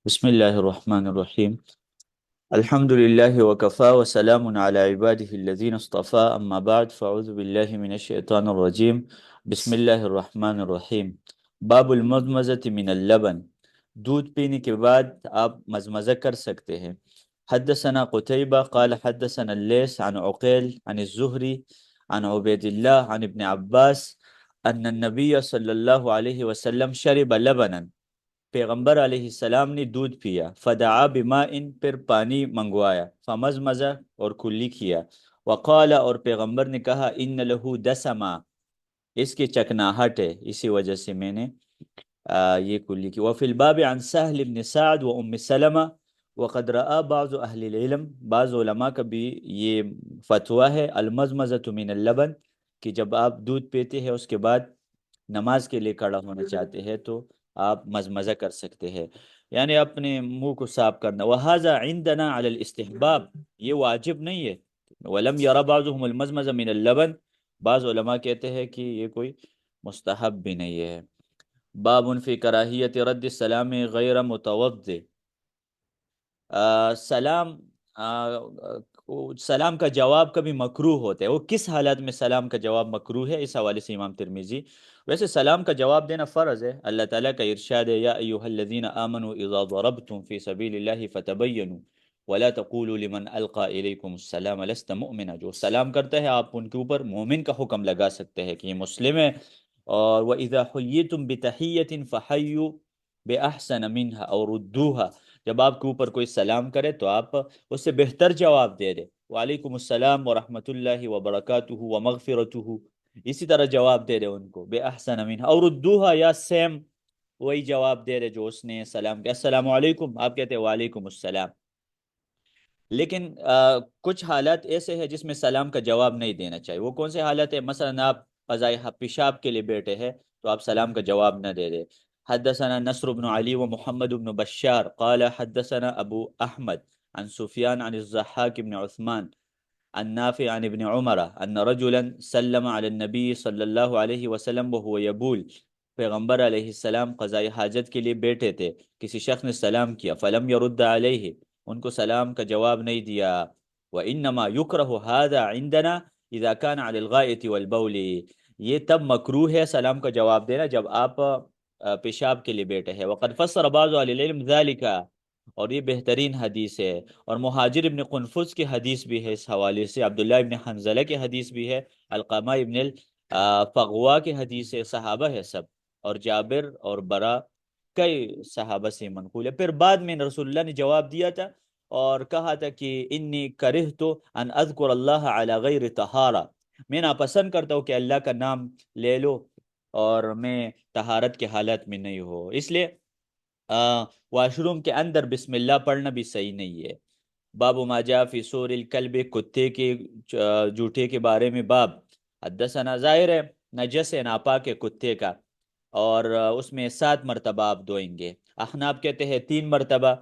بسم الله الرحمن الرحيم. الحمد لله وكفى وسلام على عباده الذين اصطفى أما بعد فأعوذ بالله من الشيطان الرجيم. بسم الله الرحمن الرحيم. باب المزمزة من اللبن. دودھ پینے کے بعد آپ مزمزہ کر سکتے ہیں. حدثنا قتيبة قال حدثنا الليث عن عقيل عن الزهري عن عبيد الله عن ابن عباس أن النبي صلى الله عليه وسلم شرب لبنا. پیغمبر علیہ السلام نے دودھ پیا. فدعا بماء، پھر پانی منگوایا. فمزمزہ، اور کلی کیا. وقال، اور پیغمبر نے کہا ان لہو دسما، اس کی چکناہٹ ہے، اسی وجہ سے میں نے یہ کلی کی. وفی الباب عن سہل بن سعد و ام سلمہ وقد رآ بعض اہل العلم، بعض علماء کا بھی یہ فتویٰ ہے، المزمزۃ من اللبن، کہ جب آپ دودھ پیتے ہیں اس کے بعد نماز کے لیے کھڑا ہونا چاہتے ہیں تو آپ مزمزہ کر سکتے ہیں، یعنی اپنے منہ کو صاف کرنا. وَهَذَا عِنْدَنَا عَلَى الْإِسْتِحْبَاب، یہ واجب نہیں ہے. وَلَمْ يَرَ بَعْضُهُمُ الْمَزْمَزَ مِنَ اللَّبَن، بعض علماء کہتے ہیں کہ یہ کوئی مستحب بھی نہیں ہے. باب فی کراہیت رد السلام غیر متوضئ. سلام سلام کا جواب کبھی مکروہ ہوتا ہے. وہ کس حالت میں سلام کا جواب مکروہ ہے، اس حوالے سے امام ترمذی. ویسے سلام کا جواب دینا فرض ہے. اللہ تعالیٰ کا ارشاد ہے یا ایھا الذین آمنوا اذا ضربتم فی سبیل اللہ فتبینوا ولا تقولوا لمن القى الیکم السلام لست مؤمنا. جو سلام کرتا ہے آپ ان کے اوپر مومن کا حکم لگا سکتے ہیں کہ یہ مسلم ہے. اور وَإِذَا حُيِّيتُم بِتَحِيَّةٍ فَحَيُّوا بِأَحْسَنَ مِنْهَا أَوْ رُدُّوهَا، جب آپ کے اوپر کوئی سلام کرے تو آپ اس سے بہتر جواب دے دے. وعلیکم السلام ورحمۃ اللہ وبرکاتہ ومغفرتہ، اسی طرح جواب دے دے ان کو. بے احسن منها اور ردوها، یا سیم وہی جواب دے دے جو اس نے سلام کیا. السلام علیکم، آپ کہتے ہیں وعلیکم السلام. لیکن کچھ حالات ایسے ہیں جس میں سلام کا جواب نہیں دینا چاہیے. وہ کون سے حالت ہے؟ مثلا آپ قضائے پیشاب کے لیے بیٹھے ہیں تو آپ سلام کا جواب نہ دے دے. حدثنا نصر بن علی و محمد بن بشار قال حدثنا ابو احمد عن سفیان عن الضحاک بن عثمان عن نافع عن ابن عمر ان رجلا سلم علی النبی صلی اللہ علیہ وسلم وهو یبول. پیغمبر علیہ السلام قضاء حاجت کے لیے بیٹھے تھے، کسی شخص نے سلام کیا. فلم يرد علیہ، ان کو سلام کا جواب نہیں دیا. وَإِنَّمَا يُكْرَهُ هَذَا عِنْدَنَا إِذَا كَانَ عَلى الْغَائِطِ وَالْبَوْلِ، یہ تب مکروہ ہے سلام کا جواب دینا جب آپ پیشاب کے لیے بیٹھے ہیں. وقد فسر بعض اہل العلم ذَلِكَ، اور یہ بہترین حدیث ہے. اور مہاجر ابن قنفذ کی حدیث بھی ہے اس حوالے سے، عبداللہ ابن حنزلہ کی حدیث بھی ہے، علقمہ ابن الفغوا کی حدیث ہے، صحابہ ہے سب. اور جابر اور برا کئی صحابہ سے منقول ہے. پھر بعد میں رسول اللہ نے جواب دیا تھا اور کہا تھا کہ انی کرہت ان اذکر اللہ علی غیر طہارہ، میں ناپسند کرتا ہوں کہ اللہ کا نام لے لو اور میں طہارت کے حالت میں نہیں ہو. اس لیے واش روم کے اندر بسم اللہ پڑھنا بھی صحیح نہیں ہے. باب ما جاء فی سور الکلب، کتے کے جوٹے کے بارے میں باب. حدثنا، ظاہر ہے نجس ہے، ناپاک ہے کتے کا، اور اس میں 7 مرتبہ آپ دھوئیں گے. احناف کہتے ہیں 3 مرتبہ،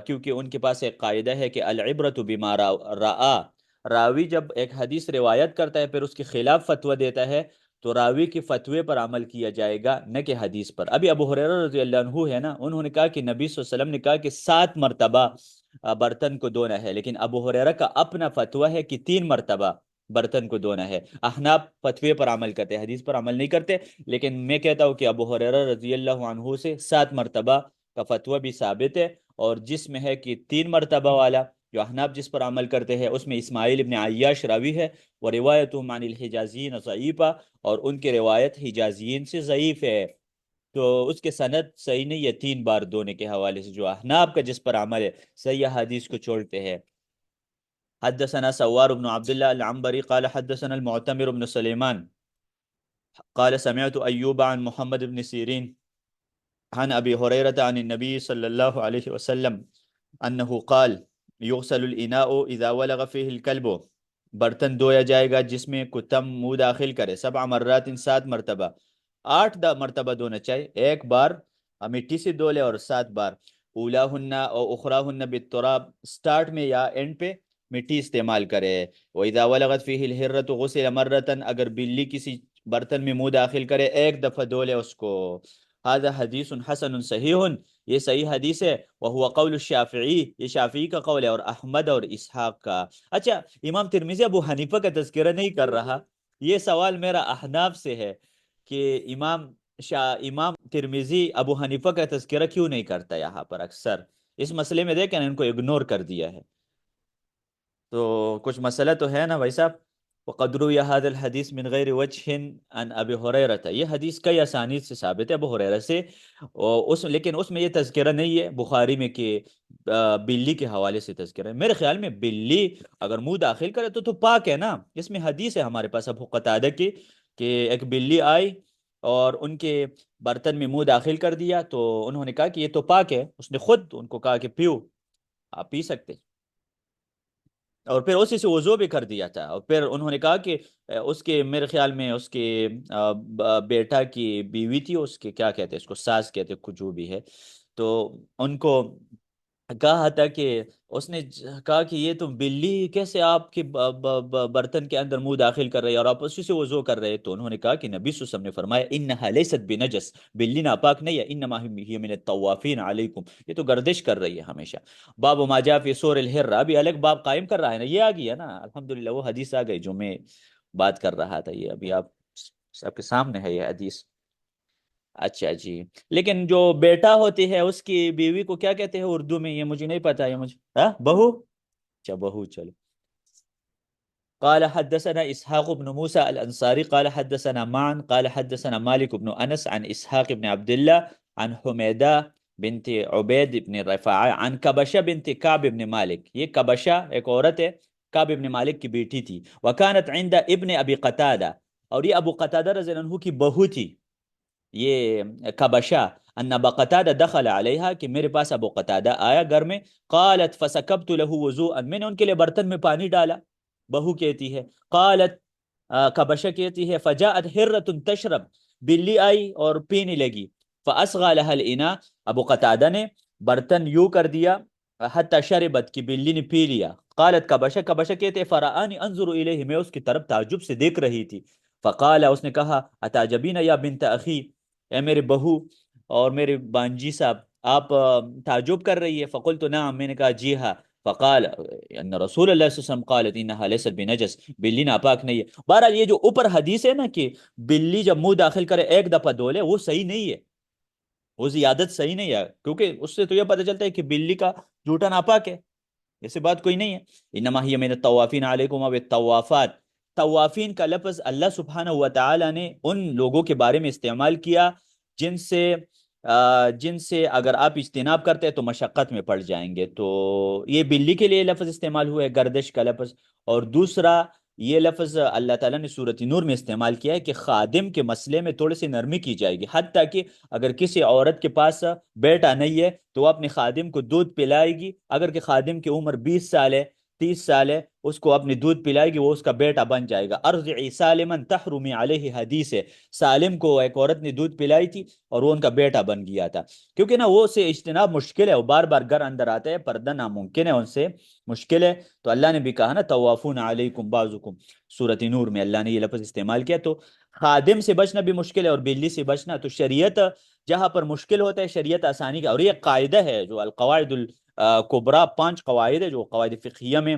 کیونکہ ان کے پاس ایک قاعدہ ہے کہ العبرۃ بما رآ. راوی جب ایک حدیث روایت کرتا ہے پھر اس کے خلاف فتویٰ دیتا ہے تو راوی کے فتوے پر عمل کیا جائے گا، نہ کہ حدیث پر. ابھی ابو ہریرہ رضی اللہ عنہ ہے نا، انہوں نے کہا کہ نبی صلی اللہ علیہ وسلم نے کہا کہ 7 مرتبہ برتن کو دھونا ہے، لیکن ابو ہریرہ کا اپنا فتویٰ ہے کہ 3 مرتبہ برتن کو دھونا ہے. احناف فتوے پر عمل کرتے ہیں، حدیث پر عمل نہیں کرتے. لیکن میں کہتا ہوں کہ ابو ہریرہ رضی اللہ عنہ سے 7 مرتبہ کا فتویٰ بھی ثابت ہے، اور جس میں ہے کہ 3 مرتبہ والا جو احناف جس پر عمل کرتے ہیں اس میں اسماعیل ابن عیاش راوی ہے. وہ روایتہم عن الحجازیین ضعیفہ، اور ان کی روایت حجازیین سے ضعیف ہے، تو اس کے سند صحیح نہیں ہے 3 بار دھونے کے حوالے سے. جو احناف کا جس پر عمل ہے صحیح حدیث کو چھوڑتے ہیں. حدثنا سوار بن عبد الله العنبري قال حدثنا المعتمر بن سليمان قال سمعت أيوب عن محمد بن سيرين عن أبي هريرة عن النبي صلى الله عليه وسلم أنه قال يغسل الإناء إذا ولغ فيه الكلب، برتن دھویا جائے گا جس میں کتا منہ داخل کرے. 7 مرات، 7 مرتبہ. 8 مرتبہ دھونا چاہیے، ایک بار مٹی سے دھو لے اور 7 بار. اولاہن اور اخراہن بالتراب، سٹارٹ میں یا اینڈ پہ مٹی استعمال کرے. وَإِذَا وَلَغَتْ فِيهِ الْهِرَّةُ غُسِلَ مَرَّةً، اگر بلی کسی برتن میں منہ داخل کرے ایک دفعہ دھو لے اس کو. هذا حدیث حسن صحیح، یہ صحیح حدیث ہے، وهو قول الشافعی، یہ شافعی کا قول ہے، اور احمد اور اسحاق کا۔ اچھا، امام ترمذی ابو حنیفہ کا تذکرہ نہیں کر رہا، یہ سوال میرا احناف سے ہے کہ امام ترمذی ابو حنیفہ کا تذکرہ کیوں نہیں کرتا یہاں پر اکثر، اس مسئلے میں دیکھیں ان کو اگنور کر دیا ہے، تو کچھ مسئلہ تو ہے نا بھائی صاحب۔ وقد روی هذا الحدیث من غیر وجہ عن ابی ہریرہ، یہ حدیث کئی اسانید سے ثابت ہے ابو ہریرہ سے، اور لیکن اس میں یہ تذکرہ نہیں ہے بخاری میں کہ بلی کے حوالے سے تذکرہ ہے۔ میرے خیال میں بلی اگر منہ داخل کرے تو پاک ہے نا، اس میں حدیث ہے ہمارے پاس ابو قتادہ کی کہ ایک بلی آئی اور ان کے برتن میں منہ داخل کر دیا، تو انہوں نے کہا کہ یہ تو پاک ہے، اس نے خود ان کو کہا کہ پیو، آپ پی سکتے، اور پھر اسی سے وضو بھی کر دیا تھا، اور پھر انہوں نے کہا کہ اس کے میرے خیال میں اس کے بیٹا کی بیوی تھی، اس کے کیا کہتے ہیں اس کو، ساس کہتے ہیں کچھ جو بھی ہے، تو ان کو کہا تھا کہ اس نے کہا کہ یہ تو بلی کیسے آپ کے برتن کے اندر منہ داخل کر رہی ہے اور آپ اسی سے وضو کر رہے، تو انہوں نے کہا کہ نبی صلی اللہ علیہ وسلم نے فرمایا انہا لیست بنجس، بلی ناپاک نہیں ہے، انما ہی من الطوافین علیکم، یہ تو گردش کر رہی ہے ہمیشہ۔ باب ما جاء فی سور الحرہ، ابھی الگ باب قائم کر رہا ہے نا، یہ آ گئی ہے نا الحمدللہ، وہ حدیث آ گئی جو میں بات کر رہا تھا، یہ ابھی آپ کے سامنے ہے یہ حدیث۔ اچھا جی، لیکن جو بیٹا ہوتی ہے اس کی بیوی کو کیا کہتے ہیں اردو میں، یہ مجھے نہیں پتا، یہ مجھے ہاں بہو، اچھا بہو، چلو۔ قال حدثنا اسحاق بن موسى الانصاري قال حدثنا معن قال حدثنا مالك بن انس عن اسحاق بن عبد الله عن حمیدہ بنت عبید بن رفاعہ عن کبشہ بنت کعب بن مالک، یہ کبشہ ایک عورت ہے، کعب بن مالک کی بیٹی تھی، وکانت عند ابن ابی قتادہ، اور یہ ابو قتادہ رضی اللہ عنہ کی بہو تھی، یہ کبشہ، ان ابا قتادہ دخل علیہا، کہ میرے پاس ابو قتادہ آیا گھر میں، قالت فسکبت له وضوءا، میں نے ان کے لیے برتن میں پانی ڈالا، بہو کہتی ہے، قالت کبشہ کہتی ہے فجاءت حرۃ تشرب، بلی آئی اور پینے لگی، فاصغى لها الاناء، ابو قتادہ نے برتن یوں کر دیا حتی شربت، کی بلی نے پی لیا، قالت کبشہ کہتے فرآنی انظر الیہ، میں اس کی طرف تعجب سے دیکھ رہی تھی، فقال، اس نے کہا اتعجبین یا بنت اخی، اے میرے بہو اور میرے بانجی صاحب، آپ تعجب کر رہی ہے، فقلت نعم، میں نے کہا جی ہاں، فقال ان رسول اللہ صلی اللہ علیہ وسلم قالت انہا لیست بنجس، بلی ناپاک نہیں ہے۔ بہرحال یہ جو اوپر حدیث ہے نا کہ بلی جب منہ داخل کرے ایک دفعہ دھو لے، وہ صحیح نہیں ہے، وہ زیادت صحیح نہیں ہے، کیونکہ اس سے تو یہ پتہ چلتا ہے کہ بلی کا جھوٹا ناپاک ہے، ایسی بات کوئی نہیں ہے۔ انما ہی من الطوافین علیکم اب الطوافات، طوافین کا لفظ اللہ سبحانہ و تعالی نے ان لوگوں کے بارے میں استعمال کیا جن سے اگر آپ اجتناب کرتے ہیں تو مشقت میں پڑ جائیں گے، تو یہ بلی کے لیے لفظ استعمال ہوا ہے، گردش کا لفظ، اور دوسرا یہ لفظ اللہ تعالیٰ نے سورۃ نور میں استعمال کیا ہے کہ خادم کے مسئلے میں تھوڑی سی نرمی کی جائے گی، حتیٰ کہ اگر کسی عورت کے پاس بیٹا نہیں ہے تو وہ اپنے خادم کو دودھ پلائے گی، اگر کہ خادم کی عمر 20 سال ہے، 30 سال ہے، اس کو اپنی دودھ پلائے گی، وہ اس کا بیٹا بن جائے گا۔ ارضعی سالما تحرمی علیہ، حدیث ہے، سالم کو ایک عورت نے دودھ پلائی تھی اور وہ ان کا بیٹا بن گیا تھا، کیونکہ نا وہ سے اجتناب مشکل ہے، وہ بار بار گھر اندر آتے ہیں، پردہ ناممکن ہے ان سے، مشکل ہے، تو اللہ نے بھی کہا نا طوافون علیکم بعضکم، سورۃ نور میں اللہ نے یہ لفظ استعمال کیا، تو خادم سے بچنا بھی مشکل ہے اور بلی سے بچنا، تو شریعت جہاں پر مشکل ہوتا ہے شریعت آسانی کا، اور یہ قاعدہ ہے جو القواعد الکبریٰ، 5 قواعد ہے جو قواعد فقہیہ میں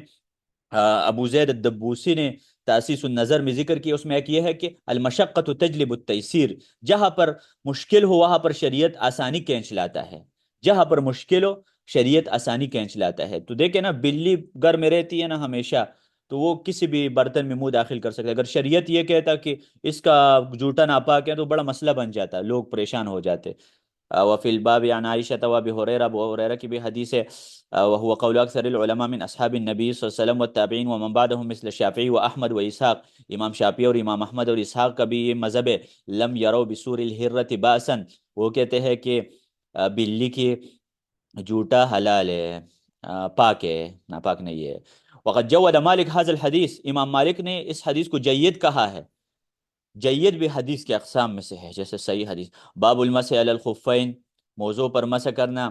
ابو زید الدبوسی نے تاسیس النظر میں ذکر کیا، اس میں ایک یہ ہے کہ المشقۃ تجلب التیسیر، جہاں پر مشکل ہو وہاں پر شریعت آسانی کھینچ لاتا ہے، جہاں پر مشکل ہو شریعت آسانی کھینچ لاتا ہے، تو دیکھیں نا بلی گھر میں رہتی ہے نا ہمیشہ، تو وہ کسی بھی برتن میں منہ داخل کر سکتا ہے، اگر شریعت یہ کہتا کہ اس کا جھوٹا ناپاک ہے تو بڑا مسئلہ بن جاتا ہے، لوگ پریشان ہو جاتے۔ وفی الباب عن عائشة وابی ہریرہ، ابو ہریرہ کی بھی حدیث ہے، وهو قول اکثر العلماء من اصحاب النبی صلی اللہ علیہ وسلم والتابعین ومن بعدهم مثل الشافعی واحمد واسحاق، امام شافعی اور امام احمد اور اسحاق کا بھی یہ مذہب ہے، لم یروا بسور الحرۃ باسا، وہ کہتے ہیں کہ بلی کی جھوٹا حلال ہے، پاک ہے، ناپاک نہیں ہے۔ وقد جود مالک هذا الحدیث، امام مالک نے اس حدیث کو جید کہا ہے، جید بھی حدیث کے اقسام میں سے ہے، جیسے صحیح حدیث، باب المسح علی الخفین، موضوع پر مسح کرنا،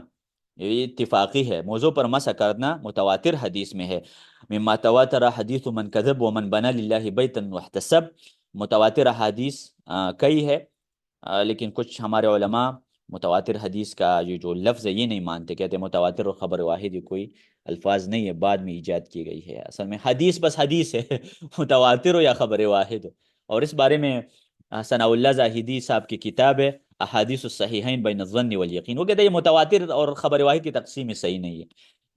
یہ اتفاقی ہے، موضوع پر مسح کرنا متواتر حدیث میں ہے، مما تواتر حدیث من کذب ومن بنا للہ بیتا واحتسب، متواتر حدیث کئی ہے، لیکن کچھ ہمارے علماء متواتر حدیث کا یہ جو لفظ ہے یہ نہیں مانتے، کہتے ہیں متواتر اور خبر واحد یہ کوئی الفاظ نہیں ہے، بعد میں ایجاد کی گئی ہے، اصل میں حدیث بس حدیث ہے متواتر ہو یا خبر واحد ہو۔ اور اس بارے میں ثناء اللہ زاہدی صاحب کی کتاب ہے احادیث الصحیحین بین الظن والیقین، وہ کہتے ہیں یہ متواتر اور خبر واحد کی تقسیم صحیح نہیں ہے۔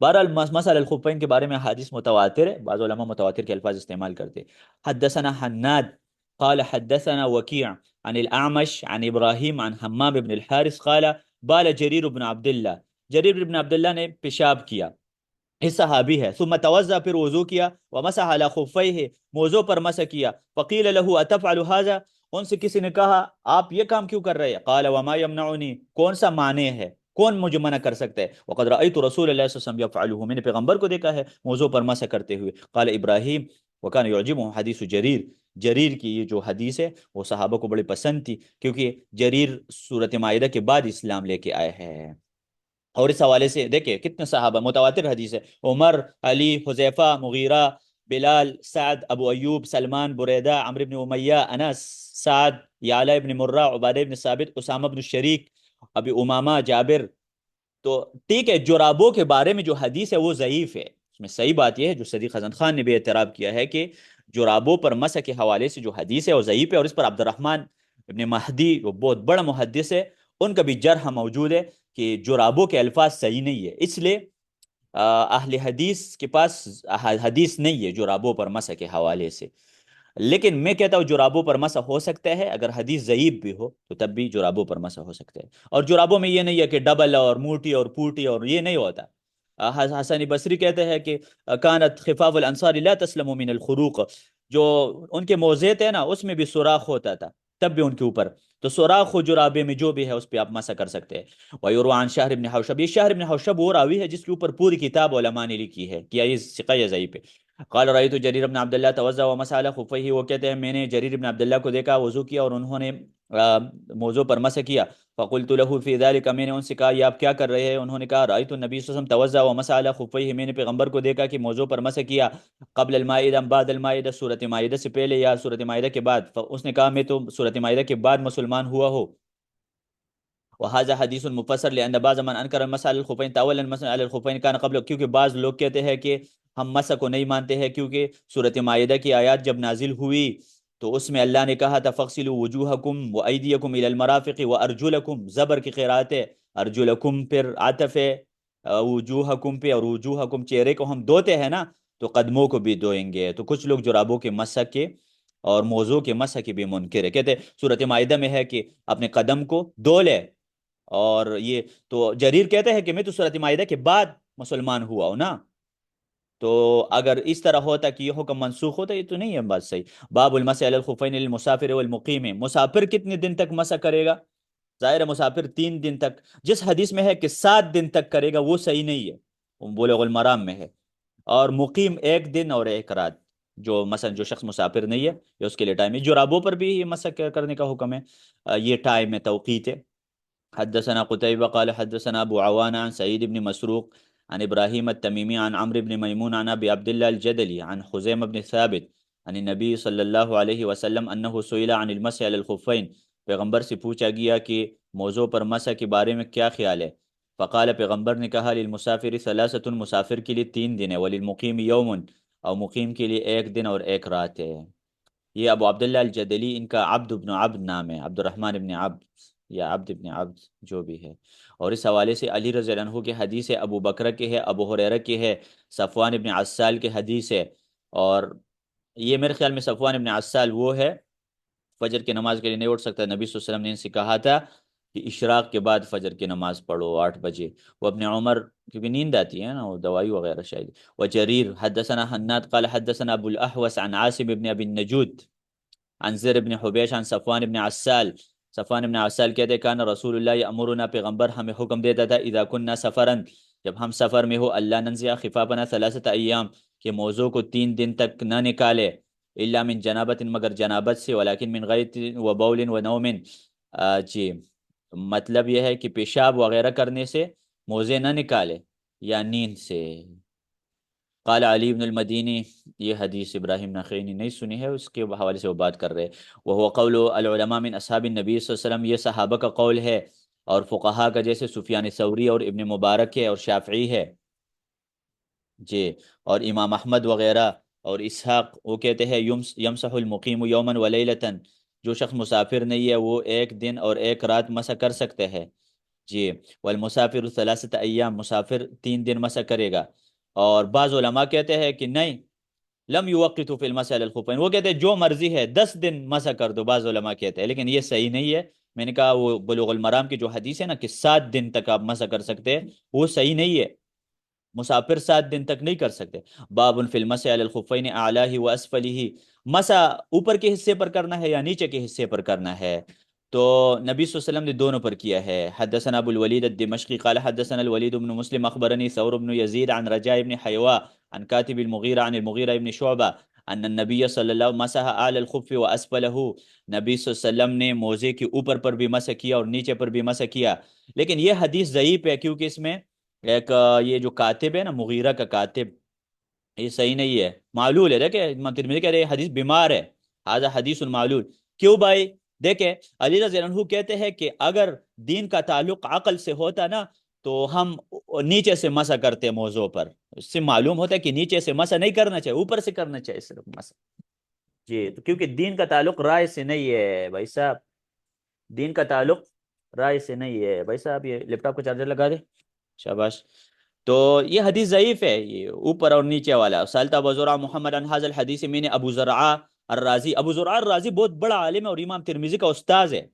بہرحال مسئلہ الخفین کے بارے میں حدیث متواتر ہے، بعض علماء متواتر کے الفاظ استعمال کرتے۔ حدثنا حناد قال حدثنا وكيع عن الأعمش عن إبراهيم عن حمام بن الحارث قال بال جریر بن عبداللہ، جریر بن عبداللہ نے پیشاب کیا، اس صحابی ہے، ثم توضا پھر وضو کیا، ومسح على خفیہ موضوع پر مسح کیا، فقیل له اتفعل هذا، ان سے کسی نے کہا آپ یہ کام کیوں کر رہے ہیں؟ قال وما يمنعني، کون سا معنی ہے، کون مجھے منع کر سکتا ہے؟ وقد رأيت رسول اللہ صلی اللہ علیہ وسلم يفعله، میں نے پیغمبر کو دیکھا ہے موضوع پر مسح کرتے ہوئے۔ قال ابراہیم وكان يعجبه حدیث جریر، جریر کی یہ جو حدیث ہے وہ صحابہ کو بڑی پسند تھی، کیونکہ جریر سورۃ مائدہ کے بعد اسلام لے کے آئے ہیں۔ اور اس حوالے سے دیکھیں کتنے صحابہ، متواتر حدیث ہے، عمر، علی، حذیفہ، مغیرہ، بلال، سعد، ابو ایوب، سلمان، بریدہ، عمرو بن امیہ، انس، سعد، یعلا بن مرہ، عبادہ بن ثابت، اسامہ بن شریک، ابی امامہ، جابر۔ تو ٹھیک ہے، جرابوں کے بارے میں جو حدیث ہے وہ ضعیف ہے، اس میں صحیح بات یہ ہے جو صدیق حسن خان نے بھی اعتراف کیا ہے کہ جرابوں پر مسح کے حوالے سے جو حدیث ہے وہ ضعیف ہے، اور اس پر عبد الرحمن ابن مہدی وہ بہت بڑا محدث ہے، ان کا بھی جرح موجود ہے کہ جرابوں کے الفاظ صحیح نہیں ہے، اس لیے اہل حدیث کے پاس حدیث نہیں ہے جرابوں پر مسح کے حوالے سے۔ لیکن میں کہتا ہوں جرابوں پر مسح ہو سکتا ہے، اگر حدیث ضعیف بھی ہو تو تب بھی جرابوں پر مسح ہو سکتا ہے۔ اور جرابوں میں یہ نہیں ہے کہ ڈبل اور موٹی اور پوٹی اور یہ نہیں ہوتا۔ حسن بصری کہتے ہیں کہ کانت خفاف الانصار لا تسلم من الخروق، جو ان کے موزے تھے نا اس میں بھی سوراخ ہوتا تھا، تب بھی ان کے اوپر تو سوراخ ہو جرابے میں جو بھی ہے اس پہ آپ مسح کر سکتے ہیں۔ وَيُرْوَى عَنْ شَهْرِ بْنِ حَوْشَبْ، یہ شہر بن حوشب وہ راوی ہے جس کے اوپر پوری کتاب علماء نے لکھی ہے، کیا یہ ثقہ یا ضعیف ہے۔ قال رأيت جریر بن عبداللہ توضأ ومسح على خفیہ، وہ کہتے ہیں میں نے جریر بن عبداللہ کو دیکھا وضو کیا اور انہوں نے موضوع پر مسح کیا۔ فقلت له في ذلك، میں نے ان سے کہا یہ آپ کیا کر رہے ہیں؟ انہوں نے کہا رأيت النبي صلی اللہ علیہ وسلم توضأ ومسح على خفیہ، میں نے پیغمبر کو دیکھا کہ موضوع پر مسح کیا، قبل المائدہ بعد المائدہ، سورۃ مائدہ سے پہلے یا سورۃ مائدہ کے بعد۔ اس نے کہا میں تو سورۃ مائدہ کے بعد مسلمان ہوا ہوں۔ وهذا حدیث مفسر لأن بعض من انکر المسح على الخفین تاولا المسح على الخفین كان قبل، کیونکہ بعض لوگ کہتے ہیں کہ ہم مسح کو نہیں مانتے ہیں کیونکہ سورۃ مائدہ کی آیات جب نازل ہوئی تو اس میں اللہ نے کہا تھا فاغسلوا وجوہکم وایدیکم الى المرافق وارجلکم، زبر کی قرات ہے، ارجلکم پھر عطف ہے وجوہکم پہ، اور وجوہکم چہرے کو ہم دھوتے ہیں نا تو قدموں کو بھی دھوئیں گے۔ تو کچھ لوگ جرابوں کے مسح کے اور موضوع کے مسح کے بھی منکر ہے، کہتے ہیں سورۃ مائدہ میں ہے کہ اپنے قدم کو دھو لے، اور یہ تو جریر کہتے ہیں کہ میں تو سورۃ مائدہ کے بعد مسلمان ہوا ہوں نا، تو اگر اس طرح ہوتا کہ یہ حکم منسوخ ہوتا، یہ تو نہیں ہے بات صحیح۔ باب المسح علی الخفین للمسافر والمقیم، مسافر کتنے دن تک مسح کرے گا؟ ظاہر ہے مسافر 3 دن تک، جس حدیث میں ہے کہ 7 دن تک کرے گا وہ صحیح نہیں ہے، بلوغ المرام میں ہے۔ اور مقیم 1 دن اور 1 رات، جو مثلا جو شخص مسافر نہیں ہے یا اس کے لیے ٹائم ہے، جرابوں پر بھی یہ مسح کرنے کا حکم ہے، یہ ٹائم ہے، توقیت ہے۔ حدثنا قتيبة قال حدثنا أبو عوان عن سعيد بن مسروق عن إبراهيم التميمي عن عمرو بن ميمون عن أبي عبد الله الجدلي عن خزيمة بن ثابت عن النبي صلی اللہ علیہ وسلم أنه سئل عن المسح على الخفين، پیغمبر سے پوچھا گیا کہ موضوع پر مسح کے بارے میں کیا خیال ہے؟ فقال، پیغمبر نے کہا للمسافر ثلاثة، مسافر کے لیے 3 دن ہے، وللمقیم یوم، اور مقیم کے لیے 1 دن اور 1 رات ہے۔ یہ ابو عبداللہ الجدلی، ان کا عبد بن عبد نام ہے، عبد الرحمن ابن عبد یا عبد ابن عبد جو بھی ہے۔ اور اس حوالے سے علی رضی اللہ عنہ کی حدیث ہے، ابو بکر کی ہے، ابو ہریرہ کی ہے، صفوان ابن عسال کی حدیث ہے۔ اور یہ میرے خیال میں صفوان ابن عسال وہ ہے فجر کی نماز کے لیے نہیں اٹھ سکتا، نبی صلی اللہ علیہ وسلم نے ان سے کہا تھا کہ اشراق کے بعد فجر کی نماز پڑھو 8 بجے۔ وہ ابن عمر، کیونکہ نیند آتی ہے نا، وہ دوائی وغیرہ شاید۔ وجریر حدثنا حناد قال حدثنا ابو الاحوص عن عاصم ابن ابی النجود عن زر بن حبیش عن صفوان بن عسال، صفوان بن عسال کہتے کان رسول اللہ یامرنا، پیغمبر ہمیں حکم دیتا تھا اذا کننا سفرا، جب ہم سفر میں ہو، اللہ ننزع خفافنا 3 ایام، کہ موضوع کو 3 دن تک نہ نکالے، الا من جنابت، مگر جنابت سے، ولکن من غیط و بول و نوم، جی مطلب یہ ہے کہ پیشاب وغیرہ کرنے سے موزے نہ نکالے یا نیند سے۔ قال علی بن المدینی، یہ حدیث ابراہیم نخعی نے نہیں سنی ہے، اس کے حوالے سے وہ بات کر رہے ہیں۔ وهو قول العلماء من اصحاب النبی صلی اللہ علیہ وسلم، یہ صحابہ کا قول ہے اور فقہا کا جیسے سفیان ثوری اور ابن مبارک ہے اور شافعی ہے جی، اور امام احمد وغیرہ اور اسحاق، وہ کہتے ہیں یمسح المقیم یومن ولیلتن، جو شخص مسافر نہیں ہے وہ ایک دن اور ایک رات مسح کر سکتے ہیں جی، والمسافر ثلاثت ایام، مسافر 3 دن مسح کرے گا۔ اور بعض علماء کہتے ہیں کہ نہیں، لم یوقتوا فی المسح علی الخفین، وہ کہتے ہیں جو مرضی ہے 10 دن مسح کر دو، بعض علماء کہتے ہیں، لیکن یہ صحیح نہیں ہے۔ میں نے کہا وہ بلوغ المرام کی جو حدیث ہے نا کہ 7 دن تک آپ مسح کر سکتے ہیں، وہ صحیح نہیں ہے، مسافر 7 دن تک نہیں کر سکتے۔ باب فی المسح علی الخفین اعلیہ و اسفلہ، مسح اوپر کے حصے پر کرنا ہے یا نیچے کے حصے پر کرنا ہے؟ تو نبی صلی اللہ علیہ وسلم نے دونوں پر کیا ہے۔ حدثنا ابو الولید الدمشقی قال حدثنا الولید بن مسلم اخبرنی ثور بن یزید عن رجاء بن حیوا عن کاتب المغیرہ عن المغیرہ بن شعبہ ان النبی صلی اللہ علیہ وسلم مسح اعلی الخف و اسفلہ، نبی صلی اللہ علیہ وسلم نے موزے کے اوپر پر بھی مسح کیا اور نیچے پر بھی مسح کیا، لیکن یہ حدیث ضعیف ہے کیونکہ اس میں ایک یہ جو کاتب ہے نا، مغیرہ کا کاتب، یہ صحیح نہیں ہے، معلول ہے۔ دیکھیں امام ترمذی کہہ رہے ہیں حدیث بیمار ہے، هذا حدیث معلول۔ کیوں بھائی؟ دیکھیں علی رضی اللہ عنہ کہتے ہیں کہ اگر دین کا تعلق عقل سے ہوتا نا تو ہم نیچے سے مسح کرتے موضوع پر، اس سے معلوم ہوتا ہے کہ نیچے سے مسح نہیں کرنا چاہیے، اوپر سے کرنا چاہیے صرف مسح جی، تو کیونکہ دین کا تعلق رائے سے نہیں ہے بھائی صاحب، دین کا تعلق رائے سے نہیں ہے بھائی صاحب۔ یہ لیپ ٹاپ کو چارجر لگا دے، شاباش۔ تو یہ حدیث ضعیف ہے، یہ اوپر اور نیچے والا۔ سالتا ابو زرع محمد عن هذا الحدیث، میں نے ابو زرعہ الرازی، ابو زرعہ الرازی بہت بڑا عالم ہے اور امام ترمذی کا استاذ ہے،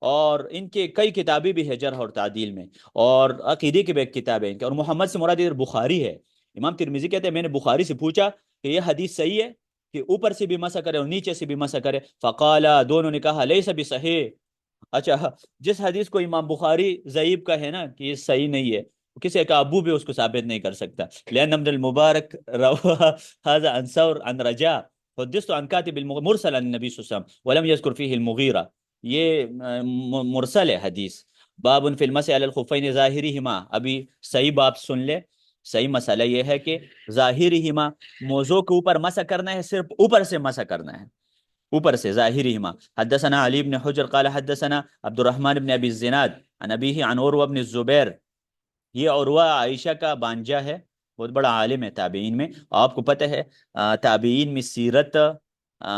اور ان کے کئی کتابیں بھی ہے جرح اور تعدیل میں، اور عقیدے کی بھی ایک کتاب ہے ان کے، اور محمد سے مراد ادھر بخاری ہے۔ امام ترمذی کہتے ہیں میں نے بخاری سے پوچھا کہ یہ حدیث صحیح ہے کہ اوپر سے بھی مسح کرے اور نیچے سے بھی مسح کرے؟ فقال، دونوں نے کہا لیس بصحیح، اچھا جس حدیث کو امام بخاری ضعیف کا ہے نا کہ یہ صحیح نہیں ہے، کسی کا ابو بھی اس کو ثابت نہیں کر سکتا، لأن ابن المبارک روا هذا عن ثور عن رجاء، حدثت عن کاتب مرسل عن النبی صلی اللہ علیہ وسلم ولم يذكر فيه المغیرہ، یہ مرسل ہے حدیث۔ باب فی المسح علی الخفین ظاہرہما، ابھی صحیح باب سن لے، صحیح مسئلہ یہ ہے کہ ظاہرہما موضوع کے اوپر مسح کرنا ہے، صرف اوپر سے مسح کرنا ہے، اوپر سے ظاہرہما۔ حدثنا علی بن حجر قال حدثنا عبد الرحمن بن ابی الزناد عن ابیہ عن عروہ بن الزبیر، یہ عروہ عائشہ کا بانجا ہے، بہت بڑا عالم ہے تابعین میں۔ آپ کو پتہ ہے تابعین میں سیرت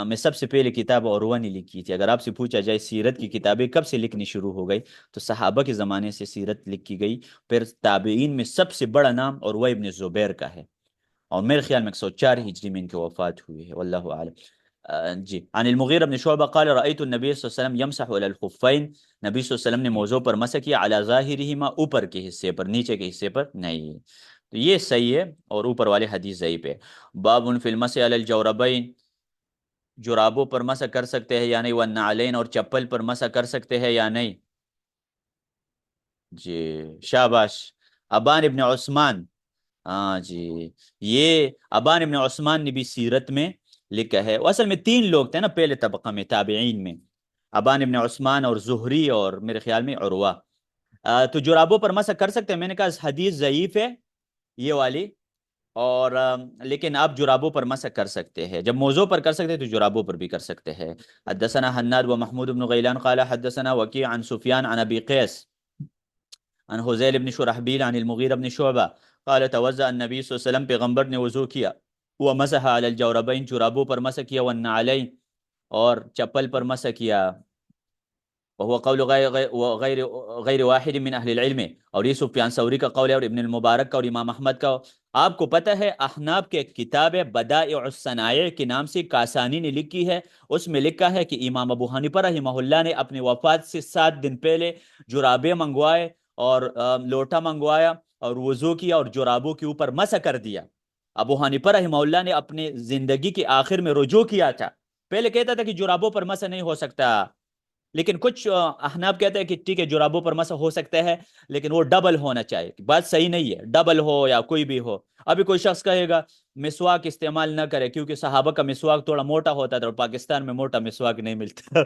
میں سب سے پہلے کتاب عروہ نے لکھی تھی۔ اگر آپ سے پوچھا جائے سیرت کی کتابیں کب سے لکھنی شروع ہو گئی تو صحابہ کے زمانے سے سیرت لکھی گئی، پھر تابعین میں سب سے بڑا نام عروہ ابن زبیر کا ہے، اور میرے خیال میں 104 ہجری میں ان کی وفات ہوئی ہے، واللہ عالم۔ جی، عن المغیرہ بن شعبہ قال رأیت النبی صلی اللہ علیہ وسلم یمسح علی الخفین، نبی صلی اللہ علیہ وسلم نے موضوع پر مسح کیا، علی ظاہرہما اوپر کے حصے پر، نیچے کے حصے پر نہیں، تو یہ صحیح ہے، اور اوپر والے حدیث ضعیف ہے۔ باب فی المسح علی الجوربین، جرابوں پر مسح کر سکتے ہیں یا نہیں، والنعلین، اور چپل پر مسح کر سکتے ہیں یا نہیں؟ جی شاباش، ابان ابن عثمان، ہاں جی، یہ ابان ابن عثمان نے بھی سیرت میں لکھا ہے، وہ اصل میں 3 لوگ تھے نا پہلے طبقہ میں تابعین میں، ابان ابن عثمان اور زہری اور میرے خیال میں عروہ۔ تو جرابوں پر مسح کر سکتے ہیں، میں نے کہا حدیث ضعیف ہے یہ والی، اور لیکن آپ جرابوں پر مسح کر سکتے ہیں، جب موضوع پر کر سکتے ہیں تو جرابوں پر بھی کر سکتے ہیں۔ حدثنا حناد و محمود بن غیلان قال حدثنا وکیع عن سفیان عن ابی قیس عن حذیل بن شرحبیل عن المغیرہ بن شعبہ قال توضأ النبی صلی اللہ علیہ وسلم، پیغمبر نے وضو کیا، ومسح علی الجوربین، جرابوں پر مسح کیا، والنعلین، اور چپل پر مسح کیا، وهو قول غیر واحد من اہل العلم، اور یہ سفیان ثوری کا قول ہے اور ابن المبارک کا اور امام احمد کا۔ آپ کو پتہ ہے احناف کے ایک کتاب ہے بدائع الصنائع کے نام سے، کاسانی نے لکھی ہے، اس میں لکھا ہے کہ امام ابو حنیفہ رحمہ اللہ نے اپنی وفات سے 7 دن پہلے جرابے منگوائے اور لوٹا منگوایا اور وضو کیا اور جرابوں کے اوپر مسح کر دیا۔ ابو حنیفہ رحمہ اللہ نے اپنے زندگی کے آخر میں رجوع کیا تھا، پہلے کہتا تھا کہ جرابوں پر مسح نہیں ہو سکتا، لیکن کچھ احناف کہتے ہیں کہ ٹھیک ہے جرابوں پر مسح ہو سکتا ہے لیکن وہ ڈبل ہونا چاہیے، بات صحیح نہیں ہے، ڈبل ہو یا کوئی بھی ہو۔ ابھی کوئی شخص کہے گا مسواک استعمال نہ کرے کیونکہ صحابہ کا مسواک تھوڑا موٹا ہوتا تھا اور پاکستان میں موٹا مسواک نہیں ملتا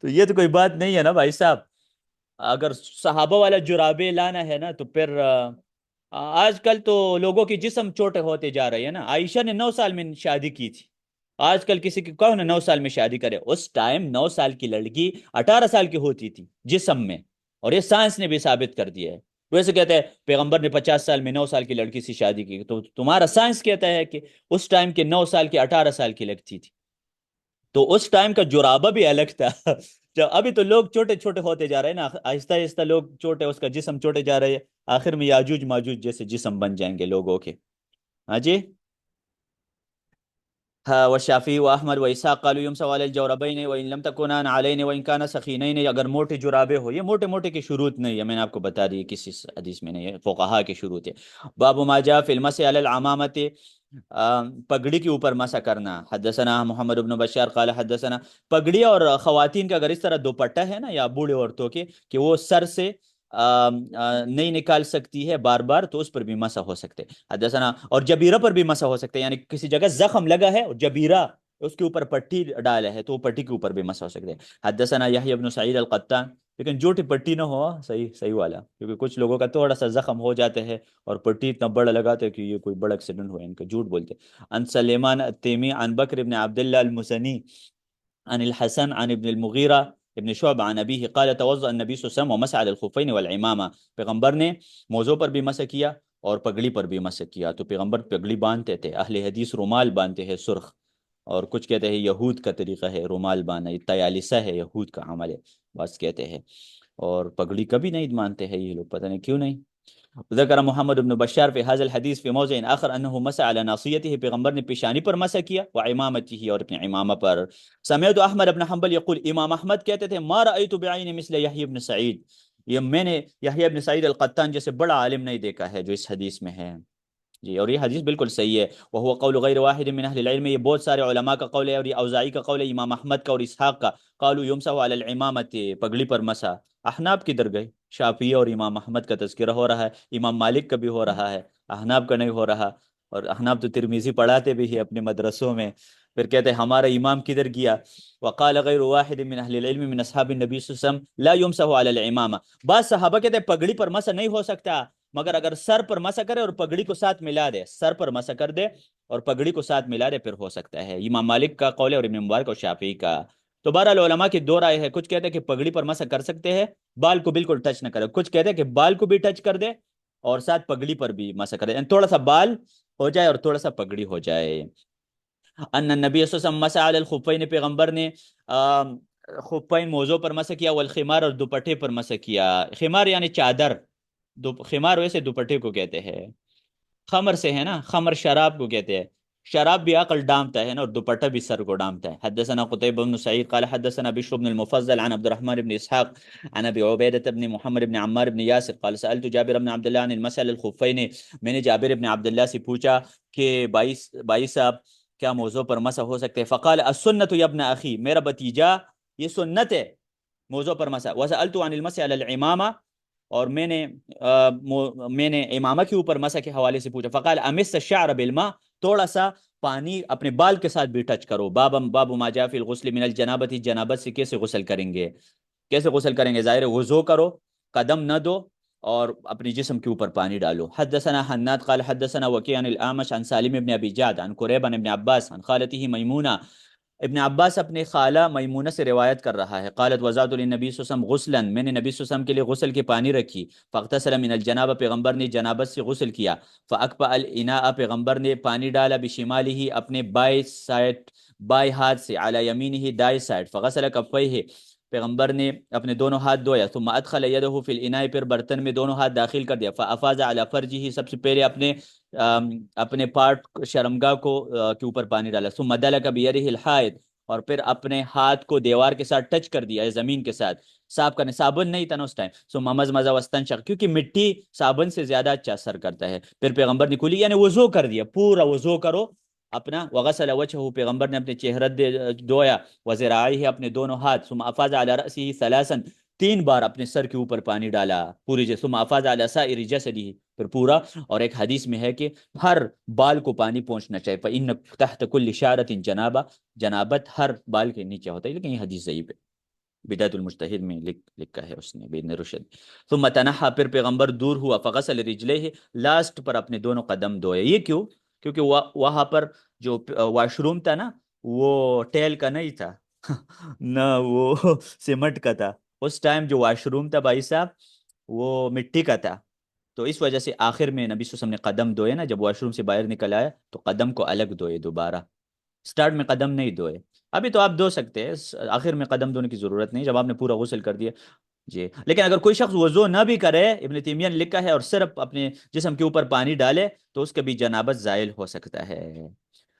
تو یہ تو کوئی بات نہیں ہے نا بھائی صاحب، اگر صحابہ والا جرابے لانا ہے نا تو پھر آج کل تو لوگوں کی جسم چھوٹے ہوتے جا رہے ہیں نا، عائشہ نے 9 سال میں شادی کی تھی، آج کل کسی کی کون 9 سال میں شادی کرے؟ اس ٹائم 9 سال کی لڑکی 18 سال کی ہوتی تھی جسم میں، اور یہ سائنس نے بھی ثابت کر دیا ہے. ویسے کہتے ہیں پیغمبر نے 50 سال میں 9 سال کی لڑکی سے شادی کی، تو تمہارا سائنس کہتا ہے کہ اس ٹائم کے 9 سال کی 18 سال کی لگتی تھی. تو اس ٹائم کا جرابہ بھی الگ تھا. ابھی تو لوگ چھوٹے چھوٹے ہوتے جا رہے ہیں نا، آہستہ آہستہ لوگ چھوٹے، اس کا جسم چھوٹے جا رہے ہیں. آخر میں یاجوج ماجوج جیسے جسم بن جائیں گے لوگوں کے. ہاں جی. ہاں، والشافعی واحمد واسحاق قالوا يمسح على الجوربين وان لم تكونا علين وان كان سخينين. اگر موٹے جرابے ہو، یہ موٹے موٹے کی شروط نہیں ہے، میں نے آپ کو بتا دی کسی حدیث میں نہیں ہے، فقہا کی شروط ہے. باب ما جاء في المسح على العمامة، پگڑی کے اوپر مسح کرنا. حدثنا محمد بن بشار قال حدثنا. پگڑی اور خواتین کا اگر اس طرح دوپٹہ ہے نا، یا بوڑھے عورتوں کے کہ وہ سر سے نہیں نکال سکتی ہے بار بار، تو اس پر بھی مسح ہو سکتے. حدثنا، اور جبیرہ پر بھی مسح ہو سکتے، یعنی کسی جگہ زخم لگا ہے اور جبیرہ اس کے اوپر پٹی ڈالا ہے تو وہ پٹی کے اوپر بھی مسح ہو سکتے. حدثنا یحیی بن سعید القطان. لیکن جھوٹی پٹی نہ ہو، صحیح صحیح والا، کیونکہ کچھ لوگوں کا تھوڑا سا زخم ہو جاتے ہیں اور پٹی اتنا بڑا لگاتے ہیں کہ یہ کوئی بڑا ایکسیڈنٹ ہوا، ان کا جھوٹ بولتے. عن سلیمان التیمی عن بکر بن عبداللہ المزنی عن الحسن عن ابن المغیرہ ابن شعب عن ابیہ قال توضأ النبی صلی اللہ علیہ وسلم ومسح على الخفین والعمامہ. پیغمبر نے موزوں پر بھی مسح کیا اور پگڑی پر بھی مسح کیا. تو پیغمبر پگڑی باندھتے تھے، اہل حدیث رومال باندھتے ہیں سرخ، اور کچھ کہتے ہیں یہود کا طریقہ ہے رومال باندھنا، یہ تیالسہ ہے، یہود کا عمل ہے بس کہتے ہیں. اور پگڑی کبھی نہیں مانتے ہیں یہ لوگ، پتہ نہیں کیوں نہیں. ذکر محمد بن بشار فی هذا الحدیث فی موضع آخر انه مسح على ناصیته، پیغمبر نے پیشانی پر مسح کیا، وعمامته، اور اپنے امامہ پر. سمعت احمد بن حنبل یقول، امام احمد کہتے تھے ما رأیت بعین مثل یحیی بن سعید، یہ میں نے یحیی بن سعید القطان جیسے بڑا عالم نہیں دیکھا ہے جو اس حدیث میں ہے. جی، اور یہ حدیث بالکل صحیح ہے. وہ قول غیر واحد من اہل العلم، یہ بہت سارے علماء کا قول ہے، اور یہ اوزاعی کا قول ہے، امام احمد کا اور اسحاق کا. قالوا یمسح علی العمامۃ، پگڑی پر مسح. احناف کدھر گئے؟ شافعی اور امام احمد کا تذکرہ ہو رہا ہے، امام مالک کا بھی ہو رہا ہے، احناف کا نہیں ہو رہا. اور احناف تو ترمذی پڑھاتے بھی ہیں اپنے مدرسوں میں، پھر کہتے ہیں ہمارا امام کدھر گیا. وقال غیر واحد من اہل العلم من اصحاب النبی صلی اللہ علیہ وسلم لا یمسح علی العمامہ. بعض صحابہ کہتے ہیں پگڑی پر مسح نہیں ہو سکتا، مگر اگر سر پر مسح کرے اور پگڑی کو ساتھ ملا دے، سر پر مسح کر دے اور پگڑی کو ساتھ ملا دے، پھر ہو سکتا ہے. امام مالک کا قول ہے اور ابن مبارک اور شافعی کا. تو بہرحال علماء کی دو رائے ہے، کچھ کہتے ہیں کہ پگڑی پر مسح کر سکتے ہیں، بال کو بالکل ٹچ نہ کرے، کچھ کہتے ہیں کہ بال کو بھی ٹچ کر دے اور ساتھ پگڑی پر بھی مسح کر دے، یعنی تھوڑا سا بال ہو جائے اور تھوڑا سا پگڑی ہو جائے. ان النبی صلی اللہ علیہ وسلم مسح علی الخفین، پیغمبر نے خفین موضوع پر مسح کیا، والخمار، اور دوپٹے پر مسح کیا. خمار یعنی چادر، خمار ویسے دوپٹے کو کہتے ہیں، خمر سے ہے نا، خمر شراب کو کہتے ہیں، شراب بھی عقل ڈامتا ہے نا، اور دوپٹہ بھی سر کو ڈامتا ہے. حدثنا قتيبة بن سعيد قال حدثنا بشر بن المفضل عن عبد الرحمن بن اسحاق عن ابي عبيدة بن محمد بن عمار بن ياسر قال سألت جابر بن عبد الله عن المسح على الخفين. میں نے جابر بن عبداللہ سے پوچھا کہ بائی صاحب کیا موضوع پر مسح ہو سکتے ہیں؟ فقال السنة يا ابن اخي، میرا بتیجا یہ سنت ہے موضوع پر مسح. وسألت عن المسح على العمامة، اور میں نے امامہ کے اوپر مسح کے حوالے سے پوچھا. فقال امس الشعر بالماء، تھوڑا سا پانی اپنے بال کے ساتھ بھی ٹچ کرو. باب ما جاء فی الغسل من الجنابۃ، جنابت سے کیسے غسل کریں گے، کیسے غسل کریں گے؟ ظاہر وضو کرو، قدم نہ دو اور اپنی جسم کے اوپر پانی ڈالو. حدثنا حناد قال حدثنا وکیع عن الاعمش عن سالم بن ابی جعد عن قریب عن ابن عباس عن خالته میمونہ. ابن عباس اپنے خالہ میمونہ سے روایت کر رہا ہے، قالت وضعت للنبی صلی اللہ علیہ وسلم غسلا، میں نے نبی صلی اللہ علیہ وسلم کے لیے غسل کی پانی رکھی. فاغتسل من الجنابہ، پیغمبر نے جنابت سے غسل کیا. فاکفأ الاناء، پیغمبر نے پانی ڈالا بشمالہ، اپنے بائیں ہاتھ سے، علی یمینہ، دائیں سائڈ. فغسل کفیہ، پیغمبر نے اپنے دونوں ہاتھ دھویا. ثم ادخل یدہ فی الاناء، پھر برتن میں دونوں ہاتھ داخل کر دیا. فافاض علی فرجہ، سب سے پہلے اپنے پارٹ شرمگاہ کو کے اوپر پانی ڈالا. ثم دلک بیدہ الحائط، اور پھر اپنے ہاتھ کو دیوار کے ساتھ ٹچ کر دیا، زمین کے ساتھ صاف کرنے، صابن نہیں تھا نا اس ٹائم. ثم مضمض واستنشق، کیونکہ مٹی صابن سے زیادہ اچھا اثر کرتا ہے. پھر پیغمبر نے کلی یعنی وضو کر دیا، پورا وضو کرو اپنا. وغسل وجهه، پیغمبر نے اپنے چہرہ دھویا. وذراعیہ، اپنے دونوں ہاتھ. ثم افاض علی رأسہ ثلاثا، 3 بار اپنے سر کے اوپر پانی ڈالا پوری جیسے. ثم افاض علی سائر جسدہ، پھر پورا. اور ایک حدیث میں ہے کہ ہر بال کو پانی پہنچنا چاہیے. فإن تحت كل شعرة جنابہ، جنابت ہر بال کے نیچے ہوتا ہے، لیکن یہ حدیث ضعیف ہے. بدایت المجتہد میں لکھا ہے اس نے بابن رشد. ثم تنحى، پھر پیغمبر دور ہوا. فغسل رجلیہ، لاسٹ پر اپنے دونوں قدم دھوئے. یہ کیوں؟ کیونکہ وہاں پر جو واش روم تھا نا، وہ ٹیل کا نہیں تھا نہ وہ سیمنٹ کا تھا، اس ٹائم جو واش روم تھا بھائی صاحب وہ مٹی کا تھا، تو اس وجہ سے آخر میں نبی صلی اللہ علیہ وسلم نے قدم دھوئے نا، جب واش روم سے باہر نکل آیا تو قدم کو الگ دھوئے دوبارہ، سٹارٹ میں قدم نہیں دھوئے۔ ابھی تو آپ دھو سکتے ہیں، آخر میں قدم دھونے کی ضرورت نہیں جب آپ نے پورا غسل کر دیا جی۔ لیکن اگر کوئی شخص وضو نہ بھی کرے، ابن تیمیہ نے لکھا ہے، اور صرف اپنے جسم کے اوپر پانی ڈالے تو اس کا بھی جنابت زائل ہو سکتا ہے۔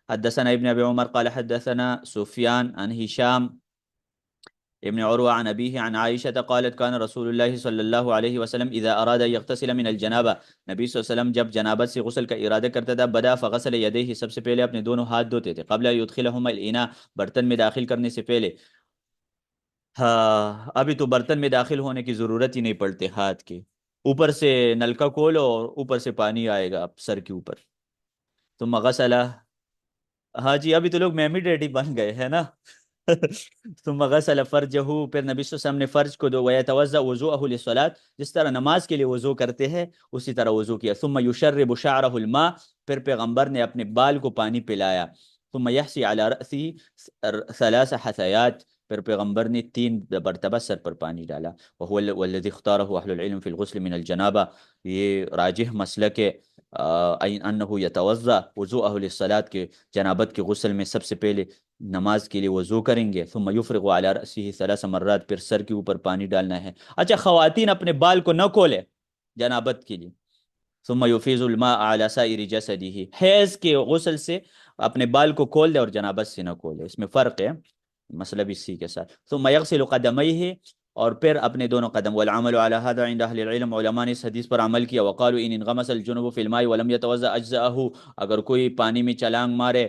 حدثنا ابن ابي عمر قال حدثنا سفيان عن هشام ابن عروة عن أبيه عن عائشة قالت كان رسول الله صلى الله عليه وسلم إذا أراد يغتسل من الجنابة، نبی صلی اللہ علیہ وسلم جب جنابت سے غسل کا ارادہ کرتا تھا، بدا فغسل یدیہ، سب سے پہلے اپنے دونوں ہاتھ دھوتے تھے، قبل يدخلهما الاناء، برتن میں داخل کرنے سے پہلے۔ ہاں ابھی تو برتن میں داخل ہونے کی ضرورت ہی نہیں پڑتے ہاتھ کی، اوپر سے نلکا کھولو اور اوپر سے پانی آئے گا سر کے اوپر، ثم غسل۔ ہاں جی ابھی تو لوگ میمی ڈیڈی بن گئے ہیں نا۔ ثم غسل فرجہ، پھر نبی صلی اللہ علیہ وسلم نے فرج کو دو، ویتوضا وضوءہ للصلاۃ، جس طرح نماز کے لیے وضو کرتے ہیں اسی طرح وضو کیا، ثم یشرب شعرہ الماء، پھر پیغمبر نے اپنے بال کو پانی پلایا، ثم یحسی علی رأسہ ثلاث حثیات، پھر پیغمبر نے 3 مرتبہ سر پر پانی ڈالا، وهو والذی اختارہ اہل العلم فی الغسل من الجنابہ، یہ راجح مسلک ہے انہ یتوضا وضوءہ للصلاۃ، کے جنابت کے غسل میں سب سے پہلے نماز کے لیے وضو کریں گے، ثم یفرغ علی رأسہ 3 مرات، پھر سر کے اوپر پانی ڈالنا ہے۔ اچھا خواتین اپنے بال کو نہ کھولے جنابت کے لیے، ثم یفیض الماء علی سائر جسدہ، حیض کے غسل سے اپنے بال کو کھول دے اور جنابت سے نہ کھولے، اس میں فرق ہے مسئلہ بھی اسی کے ساتھ۔ ثم یغسل قدمیہ، اور پھر اپنے دونوں قدم، والعمل على هذا عند اہل العلم، علماء نے اس حدیث پر عمل کیا، وقالوا ان انغمس الجنوب في الماء ولم يتوضا اجزاءه، اگر کوئی پانی میں چھلانگ مارے،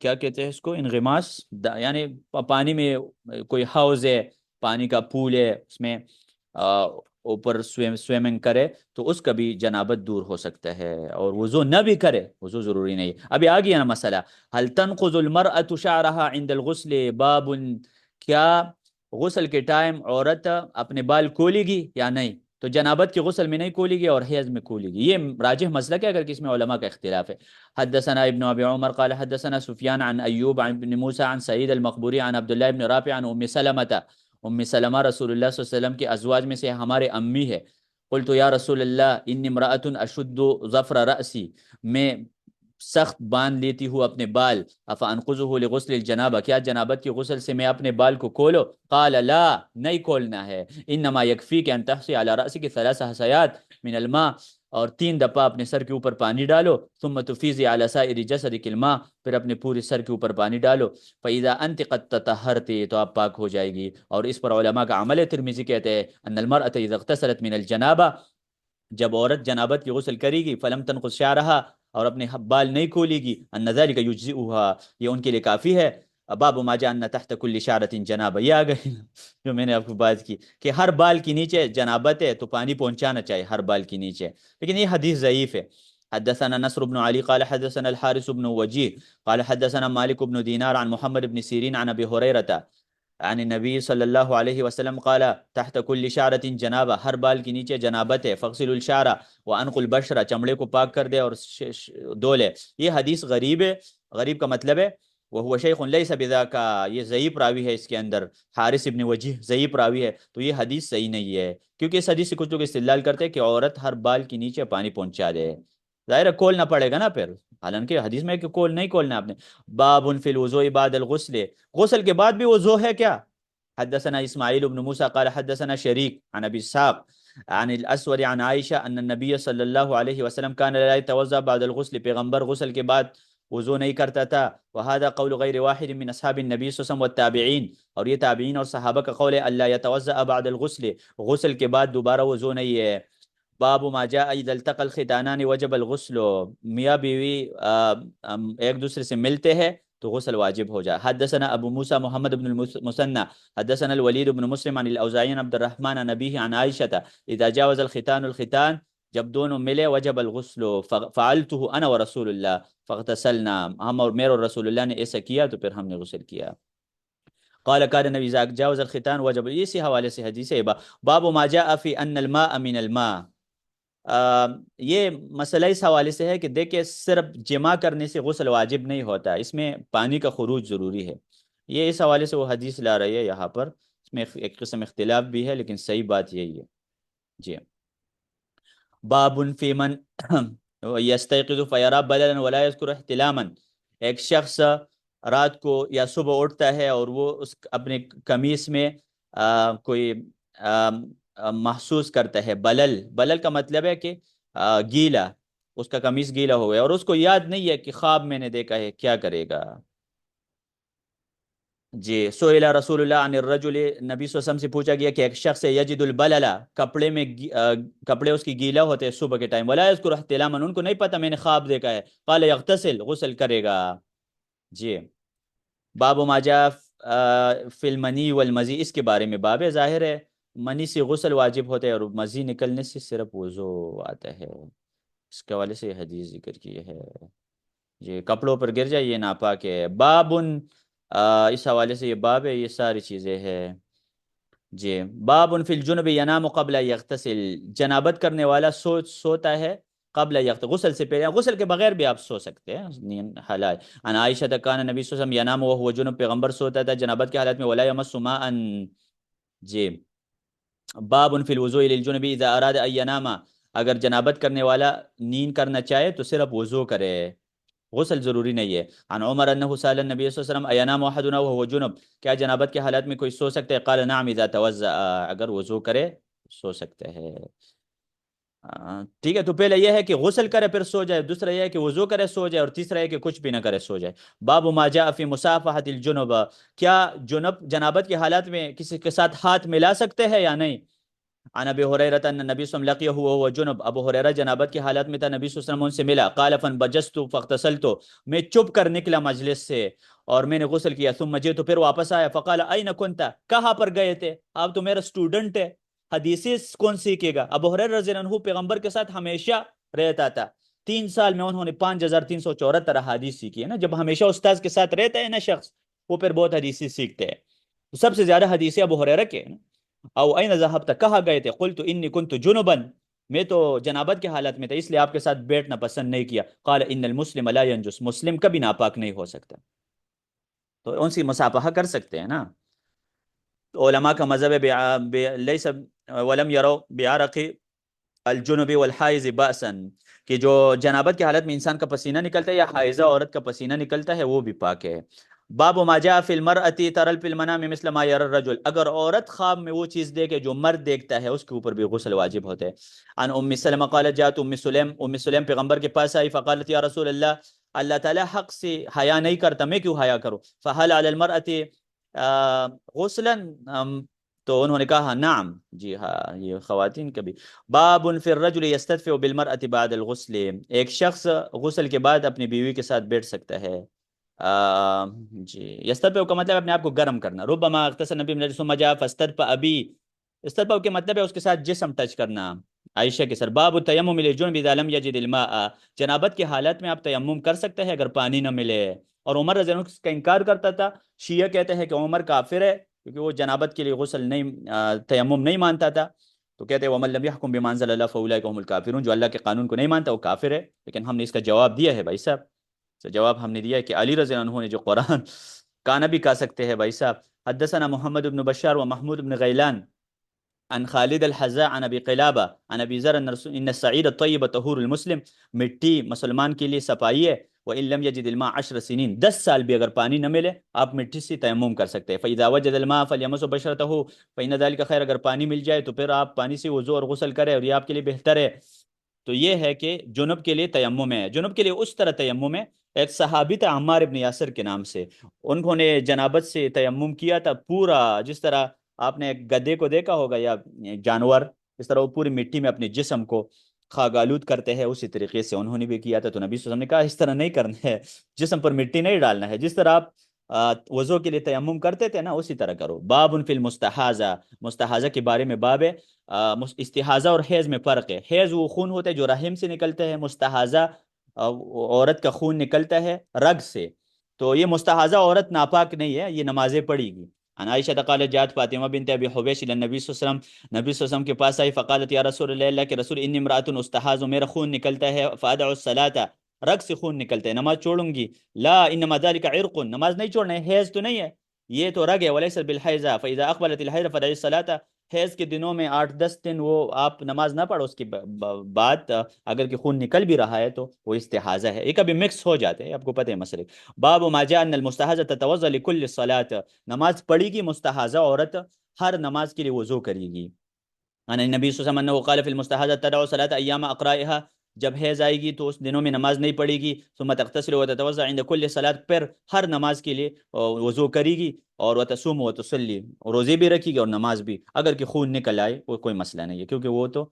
کیا کہتے ہیں اس کو، انغماس، یعنی پانی میں کوئی حوض ہے، پانی کا پول ہے، اس میں اوپر سویمنگ کرے تو اس کا بھی جنابت دور ہو سکتا ہے، اور وضو نہ بھی کرے وضو ضروری نہیں۔ ابھی آ گیا نا مسئلہ، هل تنقض المرأة شعرها عند الغسل، باب، کیا غسل کے ٹائم عورت اپنے بال کھولے گی یا نہیں؟ تو جنابت کے غسل میں نہیں کھولے گی اور حیض میں کھولے گی، یہ راجح مسلک ہے، اگر کس میں علماء کا اختلاف ہے۔ حدثنا ابن ابي عمر قال حدثنا سفيان عن ايوب عن ابن موسى عن سعيد المقبوري عن عبد الله بن رافع عن ام سلمة، ام سلمہ رسول اللہ صلی اللہ علیہ وسلم کے ازواج میں سے ہمارے امی ہے، قلت یا رسول اللہ انی امرأة اشد ظفر رأسی، میں سخت باندھ لیتی ہوں اپنے بال، افانقذہ لغسل الجنابہ، کیا جنابت کی غسل سے میں اپنے بال کو کھولو؟ قال لا، نہیں کھولنا ہے، انما یکفیک ان تحصی علی رأسک 3 حصیات من الماء، اور 3 دفعہ اپنے سر کے اوپر پانی ڈالو، ثم تفیضی علی سائر جسدک الماء، پھر اپنے پورے سر کے اوپر پانی ڈالو، فاذا انت قد تطہرت، تو آپ پاک ہو جائے گی۔ اور اس پر علماء کا عمل ہے، ترمذی کہتے ہیں ان المرأة اذا اغتسلت من الجنابہ، جب عورت جنابت کی غسل کرے گی، فلم تنقض شعرها، اور اپنے بال نہیں کھولے گی، ان ذلك یجزئها، یہ ان کے لیے کافی ہے۔ باب ما جاء ان تحت كل شعرة جنابہ، یہ آ گئی جو میں نے آپ کو بات کی کہ ہر بال کے نیچے جنابت ہے تو پانی پہنچانا چاہیے ہر بال کے نیچے، لیکن یہ حدیث ضعیف ہے۔ حدثنا نصر بن علي قال حدثنا الحارث بن وجيه قال حدثنا مالك بن دينار عن محمد بن سيرين عن ابي هريرة عن النبی صلی اللہ علیہ وسلم قال تحت کل شعرۃ جنابہ، ہر بال کے نیچے جنابت ہے، فغسل الشعر وانقل البشرہ، چمڑے کو پاک کر دے اور دھو لے۔ یہ حدیث غریب ہے، غریب کا مطلب ہے وہ شیخ لیس بذاک، یہ ضعیف راوی ہے، اس کے اندر حارث ابن وجیح ضعیف راوی ہے، تو یہ حدیث صحیح نہیں ہے، کیونکہ اس حدیث سے کچھ لوگ استدلال کرتے ہیں کہ عورت ہر بال کے نیچے پانی پہنچا دے، ظاہر ہے کھولنا پڑے گا نا پھر، حالانکہ حدیث میں کہ کھول نہیں کھولنا آپ نے۔ باب فی الوضوء بعد الغسل، غسل کے بعد بھی وضو ہے کیا؟ حدثنا اسماعیل بن موسى قال حدثنا شریک عن ابی اسحاق عن الاسود عن عائشہ ان النبی صلی اللہ علیہ وسلم كان لا يتوضا بعد الغسل، پیغمبر غسل کے بعد وضو نہیں کرتا تھا، وهذا قول غیر واحد من اصحاب النبی صلی اللہ علیہ وسلم والتابعین، اور یہ تابعین اور صحابہ کا قول ہے، اللہ يتوضا بعد الغسل، غسل کے بعد دوبارہ وضو نہیں ہے۔ باب ما جاء اذا التقى الختانان وجب الغسل، میاں بیوی ایک دوسرے سے ملتے ہیں تو غسل واجب ہو جائے۔ حدثنا ابو موسى محمد بن المثنى حدثنا الولید بن مسلم عن الاوزاعی عن عبد الرحمن عن ابیہ عن عائشہ اذا جاوز الختان الختان، جب دونوں ملے وجب الغسل، فعلته انا ورسول اللہ فاغتسلنا، ہم اور میرے اور رسول اللہ نے ایسا کیا تو پھر ہم نے غسل کیا۔ قال كان النبي اذا جاوز الختان وجب، اسی حوالے سے حدیث ہے۔ باب ما جاء في ان الماء من الماء، یہ مسئلہ اس حوالے سے ہے کہ دیکھیں صرف جمع کرنے سے غسل واجب نہیں ہوتا، اس میں پانی کا خروج ضروری ہے، یہ اس حوالے سے وہ حدیث لا رہی ہے یہاں پر، اس میں ایک قسم اختلاف بھی ہے، لیکن صحیح بات یہی ہے. جی. باب فی من یستیقظ فیرا بللا ولا یذکر احتلاما. ایک شخص رات کو یا صبح اٹھتا ہے اور وہ اس اپنے قمیص میں کوئی محسوس کرتا ہے بلل. بلل کا مطلب ہے کہ گیلا، اس کا قمیص گیلا ہو گیا اور اس کو یاد نہیں ہے کہ خواب میں نے دیکھا ہے، کیا کرے گا؟ جی. سئل رسول اللہ عن الرجل، نبی صلی اللہ علیہ وسلم سے پوچھا گیا کہ ایک شخص ہے یجد البللا، کپڑے میں کپڑے اس کی گیلا ہوتے ہیں صبح کے ٹائم، ولا یذکر احتلاما، ان کو نہیں پتا میں نے خواب دیکھا ہے، قال یغتسل، غسل کرے گا. جی. باب ما جاء فی المنی والمزی، اس کے بارے میں باب ہے. ظاہر ہے منی سے غسل واجب ہوتا ہے اور مزی نکلنے سے صرف وضو آتا ہے، اس کے حوالے سے حدیث ذکر کی ہے. جی. کپڑوں پر گر جائے یہ ناپاک ہے. اس حوالے سے یہ باب ہے، یہ ساری چیزیں ہیں. جی. باب فی الجنب ینام قبل یغتسل، جنابت کرنے والا سوتا ہے قبل غسل سے پہلے. غسل کے بغیر بھی آپ سو سکتے ہیں، نیند حلال. ان عائشہ کان نبی صلی اللہ علیہ وسلم ینام وهو جنب، پیغمبر سوتا تھا جنابت کی حالت میں، ولا یمس ماء. جی. باب فی الوضوء للجنب اذا اراد ان ینام، اگر جنابت کرنے والا نیند کرنا چاہے تو صرف وضو کرے، غسل ضروری نہیں ہے. عن عمر انه سال النبي صلی اللہ علیہ وسلم اینام احدنا وهو جنب، کیا جنابت کی حالت میں کوئی سو سکتا ہے؟ قال نعم اذا توضأ، اگر وضو کرے سو سکتے ہیں. ٹھیک ہے. تو پہلے یہ ہے کہ غسل کرے پھر سو جائے، دوسرا یہ ہے کہ وضو کرے سو جائے، اور تیسرا ہے کہ کچھ بھی نہ کرے سو جائے. باب ما جاء فی مصافحة الجنب، کیا جنابت کی حالت میں کسی کے ساتھ ہاتھ ملا سکتے ہیں یا نہیں؟ عن ابی ہریرہ ان نبی صلی اللہ علیہ وسلم لقیہ وهو جنب، ابو ہریرہ جنابت کی حالت میں تھا، نبی صلی اللہ علیہ وسلم ان سے ملا. قال فانبجست فاغتسلت، میں چپ کر نکلا مجلس سے اور میں نے غسل کیا. ثم جئت، پھر واپس آیا. فقال این کنت، کہاں پر گئے تھے آپ؟ تو میرا اسٹوڈنٹ ہے، حدیثیں کون سیکھے گا؟ ابو ہریرہ رضی اللہ عنہ پیغمبر کے ساتھ ہمیشہ رہتا تھا، 3 سال میں انہوں نے 5374 حدیث سیکھی ہے نا. جب ہمیشہ استاذ کے ساتھ رہتا ہے نا شخص، وہ پھر بہت حدیثیں سیکھتے ہیں. سب سے زیادہ حدیثیں ابو ہریرہ کے ہیں. او این ذهبت، کہاں گئے تھے؟ قلت انی کنت جنبا، میں تو جنابت کی حالت میں تھا اس لیے آپ کے ساتھ بیٹھنا پسند نہیں کیا. قال ان المسلم لا ينجس، مسلم کبھی ناپاک نہیں ہو سکتا، تو ان سے مصافحہ کر سکتے ہیں نا. علماء کا مذہب ہے لیس ولم يروا بعرق الجنب والحائض بأسا، کہ جو جنابت کی حالت میں انسان کا پسینہ نکلتا ہے یا حائضہ عورت کا پسینہ نکلتا ہے وہ بھی پاک ہے. باب ما جاء فی المرأة ترى فی المنام مثل ما يرى الرجل، اگر عورت خواب میں وہ چیز دیکھے جو مرد دیکھتا ہے اس کے اوپر بھی غسل واجب ہوتا ہے. عن ام سلمہ قالت جاءت ام سلیم پیغمبر کے پاس آئی. فقالت یا رسول اللہ، اللہ تعالیٰ حق سے حیا نہیں کرتا، میں کیوں حیا کروں؟ فهل علی المرأة غسلا، تو انہوں نے کہا نعم، جی ہاں، یہ خواتین کا بھی. باب فی الرجل یستدفئ بالمرأة بعد الغسل، ایک شخص غسل کے بعد اپنی بیوی کے ساتھ بیٹھ سکتا ہے. جی. یستدفئ کا مطلب اپنے آپ کو گرم کرنا. ربما اغتسل نبی من ثم جاء فاستدفأ بی، استدفاء کے مطلب ہے اس کے ساتھ جسم ٹچ کرنا عائشہ کے سر. باب التیمم للجنب اذا لم یجد الماء، جنابت کی حالت میں آپ تیمم کر سکتے ہیں اگر پانی نہ ملے. اور عمر رضی اللہ عنہ اس کا انکار کرتا تھا. شیعہ کہتے ہیں کہ عمر کافر ہے کیونکہ وہ جنابت کے لیے غسل نہیں تیمم نہیں مانتا تھا. تو کہتے ہیں ومن لم يحكم بما انزل الله فاولئك هم الكافرون، جو اللہ کے قانون کو نہیں مانتا وہ کافر ہے. لیکن ہم نے اس کا جواب دیا ہے بھائی صاحب، جواب ہم نے دیا ہے کہ علی رضی اللہ عنہ نے جو قرآن کانا بھی کہا سکتے ہیں بھائی صاحب. حدثنا محمد بن بشار و محمود بن غیلان عن خالد الحذاء عن ابی قلابہ عن ابی ذر ان السعید الطیب طہور المسلم، مٹی مسلمان کے لیے صفائی ہے. وَإِن لَمْ يَجِدِ الْمَاءَ 10 سنین، 10 سال بھی اگر پانی نہ ملے آپ مٹی سے تیمم کر سکتے ہیں. فَإِذَا وَجَدَ الْمَاءَ فَلْيَمَسْ بَشْرَتَهُ فَإِنَّ ذَلِكَ خَيْرٌ، اگر پانی مل جائے تو پھر آپ پانی سے وضو اور غسل کریں اور یہ آپ کے لیے بہتر ہے. تو یہ ہے کہ جنب کے لیے تیمم ہے. جنب کے لیے اس طرح تیمم ہے، ایک صحابی تھا عمار ابن یاسر کے نام سے، انہوں نے جنابت سے تیمم کیا تھا پورا، جس طرح آپ نے گدے کو دیکھا ہوگا یا جانور، اس طرح وہ پوری مٹی میں اپنے جسم کو خاک آلود کرتے ہیں، اسی طریقے سے انہوں نے بھی کیا تھا. تو نبی صلی اللہ علیہ وسلم نے کہا اس طرح نہیں کرنا ہے، جسم پر مٹی نہیں ڈالنا ہے، جس طرح آپ وضو کے لیے تیمم کرتے تھے نا اسی طرح کرو. باب فی المستحاضہ، مستحاضہ کے بارے میں باب ہے. استحاضہ اور حیض میں فرق ہے. حیض وہ خون ہوتا ہے جو رحم سے نکلتا ہے، مستحاضہ عورت کا خون نکلتا ہے رگ سے. تو یہ مستحاضہ عورت ناپاک نہیں ہے، یہ نمازیں پڑھے گی. عن عائشہ قالت جاءت فاطمہ بنت ابی حبیش الی النبی صلی اللہ علیہ وسلم، نبی صلی اللہ علیہ وسلم کے پاس آئی. فقالت یا رسول اللہ، اللہ کے رسول، انی امرأۃ استحاض، میرا خون نکلتا ہے. فادع الصلاۃ، رگ سے خون نکلتا ہے، نماز چھوڑوں گی. لا انما ذلك عرق، نماز نہیں چھوڑنا ہے، حیض تو نہیں ہے. یہ تو رگ ہے، ولیس بالحیضہ فاذا اقبلت الحیض فدعی الصلاۃ، حیض کے دنوں میں 8-10 دن وہ آپ نماز نہ پڑھو، اس کے بعد اگر کہ خون نکل بھی رہا ہے تو وہ استحاضہ ہے، یہ کبھی مکس ہو جاتے ہیں، آپ کو پتہ ہے مسئلے۔ باب ما جاء ان المستحاضہ تتوضا لكل الصلاۃ، نماز پڑھی گی مستحاضہ عورت ہر نماز کے لیے وضو کرے گی۔ ان النبی صلی اللہ علیہ وسلم قال فی المستحاضہ تدعو صلاۃ ایام اقرائها، جب حیض آئے گی تو اس دنوں میں نماز نہیں پڑھے گی، ثم تغتسل وتتوضا عند كل صلاۃ، پھر ہر نماز کے لیے وضو کرے گی، اور وتصوم وتصلی، روزے بھی رکھے گی اور نماز بھی، اگر کہ خون نکل آئے وہ کوئی مسئلہ نہیں ہے، کیونکہ وہ تو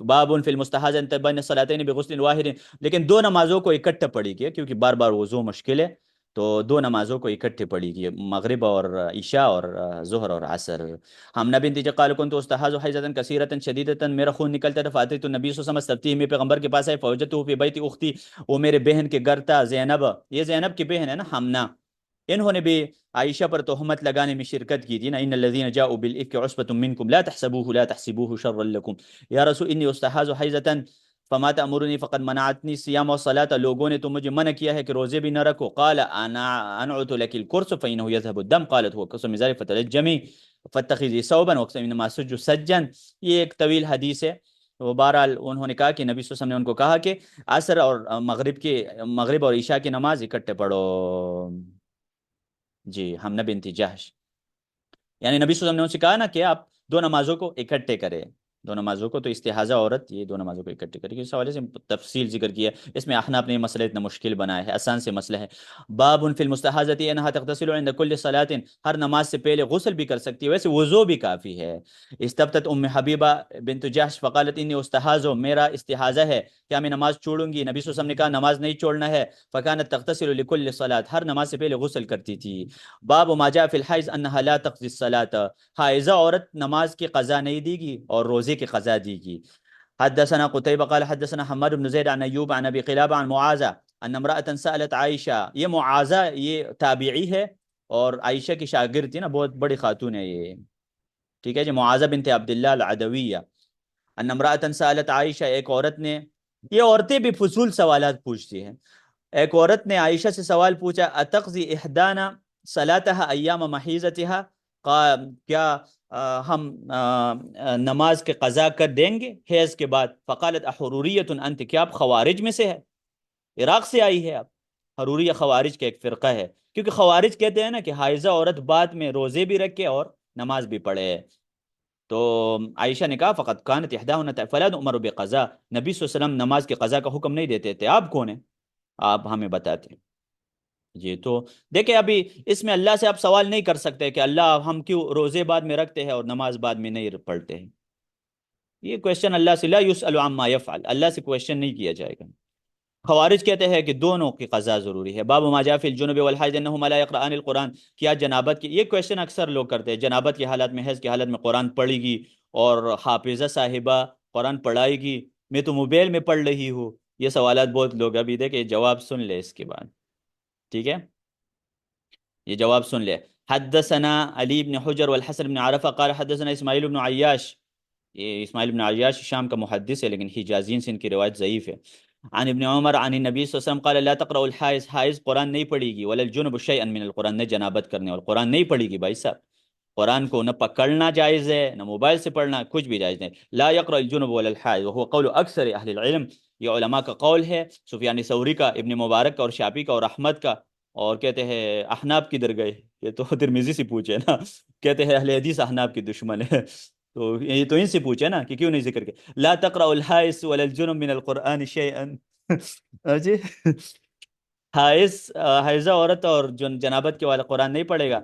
باب فی المستحاضہ بین الصلاتین بغسل واحد، لیکن دو نمازوں کو اکٹھے پڑھی گی، کیونکہ بار بار وضو مشکل ہے، تو دو نمازوں کو اکٹھے پڑھی گی، مغرب اور عشاء اور ظہر اور عصر۔ ہم نبی انتجا قال كنت استحاض حیضة كثيرة شدیدة، میرا خون نکلتا تھا، فاتیت النبی صلی اللہ علیہ وسلم استفتیہ، میں پیغمبر کے پاس آئے، فوجته فی بیت اختی، وہ میرے بہن کے گھر تھا، زینب، یہ زینب کی بہن ہے نا حمنا، انہوں نے بھی عائشہ پر تہمت لگانے میں شرکت کی تھی نا، ان الذين جاءوا بالافك عصبة منكم لا تحسبوه لا تحسبوه شرا لكم یا رسول انی استحاض حیضة فما تأمرنی فقد منعتنی الصيام والصلاة، لوگوں نے تو مجھے منع کیا ہے کہ روزے بھی نہ رکھو، قال انا انعت لك القرص فانه يذهب الدم، قالت هو قسم ذلك فتلجمي فتخذي ثوبا واقسم انما سج سجا، یہ ایک طویل حدیث ہے۔ وہ بہرحال انہوں نے کہا کہ نبی صلی اللہ علیہ وسلم نے ان کو کہا کہ عصر اور مغرب اور عشاء کی نماز اکٹھے پڑھو۔ جی حمنہ بنت جہش، یعنی نبی صلی اللہ علیہ وسلم نے ان سے کہا نا کہ آپ دو نمازوں کو اکٹھے کریں، دو نمازوں کو، تو استحاضہ عورت یہ دو نمازوں کو اکٹھے کرے گی، اس حوالے سے تفصیل ذکر کیا ہے، اس میں احناف نے یہ مسئلہ اتنا مشکل بنایا ہے، آسان سے مسئلہ ہے۔ باب فی المستحاضۃ انها تغتسل عند كل صلاۃ، ہر نماز سے پہلے غسل بھی کر سکتی ہے، ویسے وضو بھی کافی ہے۔ استفتت ام حبیبہ بنت جحش فقالت انی استحاض، میرا استحاضہ ہے، کیا میں نماز چھوڑوں گی؟ نبی صلی اللہ علیہ وسلم نے کہا نماز نہیں چھوڑنا ہے، فکانت تغتسل لكل صلاۃ، ہر نماز سے پہلے غسل کرتی تھی۔ باب ما جاء فی الحیض انها لا تقضی الصلاۃ، حائضہ عورت نماز کی قضا نہیں دی گی اور روزے کی قضا دی گی۔ حدثنا قتيبة قال حدثنا حماد بن زيد عن ايوب عن ابي قلابة عن معاذة ان امرأة سألت عائشہ، یہ معاذہ یہ تابعی ہے اور عائشہ کی شاگرد تھی نا، بہت بڑی خاتون ہے یہ، ٹھیک ہے جی، معاذہ بنت عبداللہ العدویہ، ان امرأة سألت عائشہ، ایک عورت نے، یہ عورتیں بھی فضول سوالات پوچھتی ہیں، ایک عورت نے عائشہ سے سوال پوچھا، اتقضی احدانا صلاتها ایام محیضتها، کیا ہم نماز کے قضا کر دیں گے حیض کے بعد؟ فقالت احروریت انت، کیا آپ خوارج میں سے ہے؟ عراق سے آئی ہے آپ؟ حروریہ خوارج کا ایک فرقہ ہے، کیونکہ خوارج کہتے ہیں نا کہ حائضہ عورت بعد میں روزے بھی رکھے اور نماز بھی پڑھے، تو عائشہ نے کہا فقط کانت احداہن فلا نؤمر بقضاء، نبی صلی اللہ علیہ وسلم نماز کے قضا کا حکم نہیں دیتے تھے، آپ کون ہیں آپ ہمیں بتاتے؟ جی تو دیکھیں ابھی اس میں اللہ سے آپ سوال نہیں کر سکتے کہ اللہ ہم کیوں روزے بعد میں رکھتے ہیں اور نماز بعد میں نہیں پڑھتے ہیں، یہ کویشچن اللہ سے، لا یسأل عما یفعل، اللہ سے کویشچن نہیں کیا جائے گا۔ خوارج کہتے ہیں کہ دونوں کی قضا ضروری ہے۔ باب ما جاء فی الجنب والحیض انہما لا یقرآن القرآن، کیا جنابت کی، یہ کویشچن اکثر لوگ کرتے ہیں، جنابت کی حالت میں، حیض کی حالت میں قرآن پڑھے گی اور حافظہ صاحبہ قرآن پڑھائے گی، میں تو موبائل میں پڑھ رہی ہوں، یہ سوالات بہت لوگ، ابھی دیکھیں جواب سن لے اس کے بعد، ٹھیک ہے، یہ جواب سن لے۔ حدثنا علی بن حجر والحسن بن عرفہ قال حدثنا اسماعیل بن عیاش، یہ اسماعیل بن عیاش شام کا محدث ہے لیکن حجازین سے ان کی روایت ضعیف ہے، عن ابن عمر عن النبی صلی اللہ علیہ وسلم قال لا تقرأ الحائض، حائض قرآن نہیں پڑھے گی، ولا الجنب شیئا من القرآن، نہ جنابت کرنے اور قرآن نہیں پڑھے گی، بھائی صاحب قرآن کو نہ پکڑنا جائز ہے نہ موبائل سے پڑھنا، کچھ بھی جائز نہیں، لا یقرأ الجنب ولا الحائض وهو قول اکثر اہل العلم، یہ علماء کا قول ہے، سفیان ثوری کا، ابن مبارک کا اور شافعی کا اور احمد کا، اور کہتے ہیں احناف کی در گئے، یہ تو ترمذی سے پوچھے نا، کہتے ہیں اہل حدیث احناف کی دشمن ہے، تو یہ تو ان سے پوچھے نا کہ کیوں نہیں ذکر کیا، لا تقرأ الحائض ولا الجنب من القرآن شيئا جی حائضہ عورت اور جنابت کے والا قرآن نہیں پڑھے گا،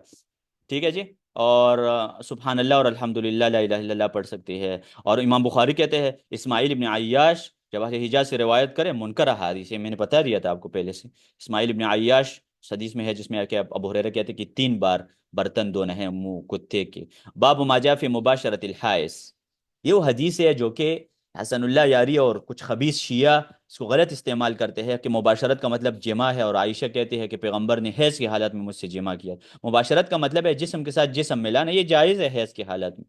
ٹھیک ہے جی، اور سبحان اللہ اور الحمدللہ لا الہ الا اللہ پڑھ سکتی ہے، اور امام بخاری کہتے ہیں اسماعیل ابن عیاش جب اہل حجاز سے روایت کرے منکر حدیث ہے، میں نے بتا دیا تھا آپ کو پہلے سے، اسماعیل ابن عیاش حدیث میں ہے جس میں کہ ابو ہریرہ کہتے ہیں کہ 3 بار برتن دھونا ہے منہ کتے کے۔ باب ما جاء فی مباشرت الحائض، یہ وہ حدیث ہے جو کہ حسن اللہ یاری اور کچھ خبیث شیعہ اس کو غلط استعمال کرتے ہیں کہ مباشرت کا مطلب جمع ہے، اور عائشہ کہتی ہے کہ پیغمبر نے حیض کی حالت میں مجھ سے جمع کیا، مباشرت کا مطلب ہے جسم کے ساتھ جسم ملانا، یہ جائز ہے حیض کی حالت میں،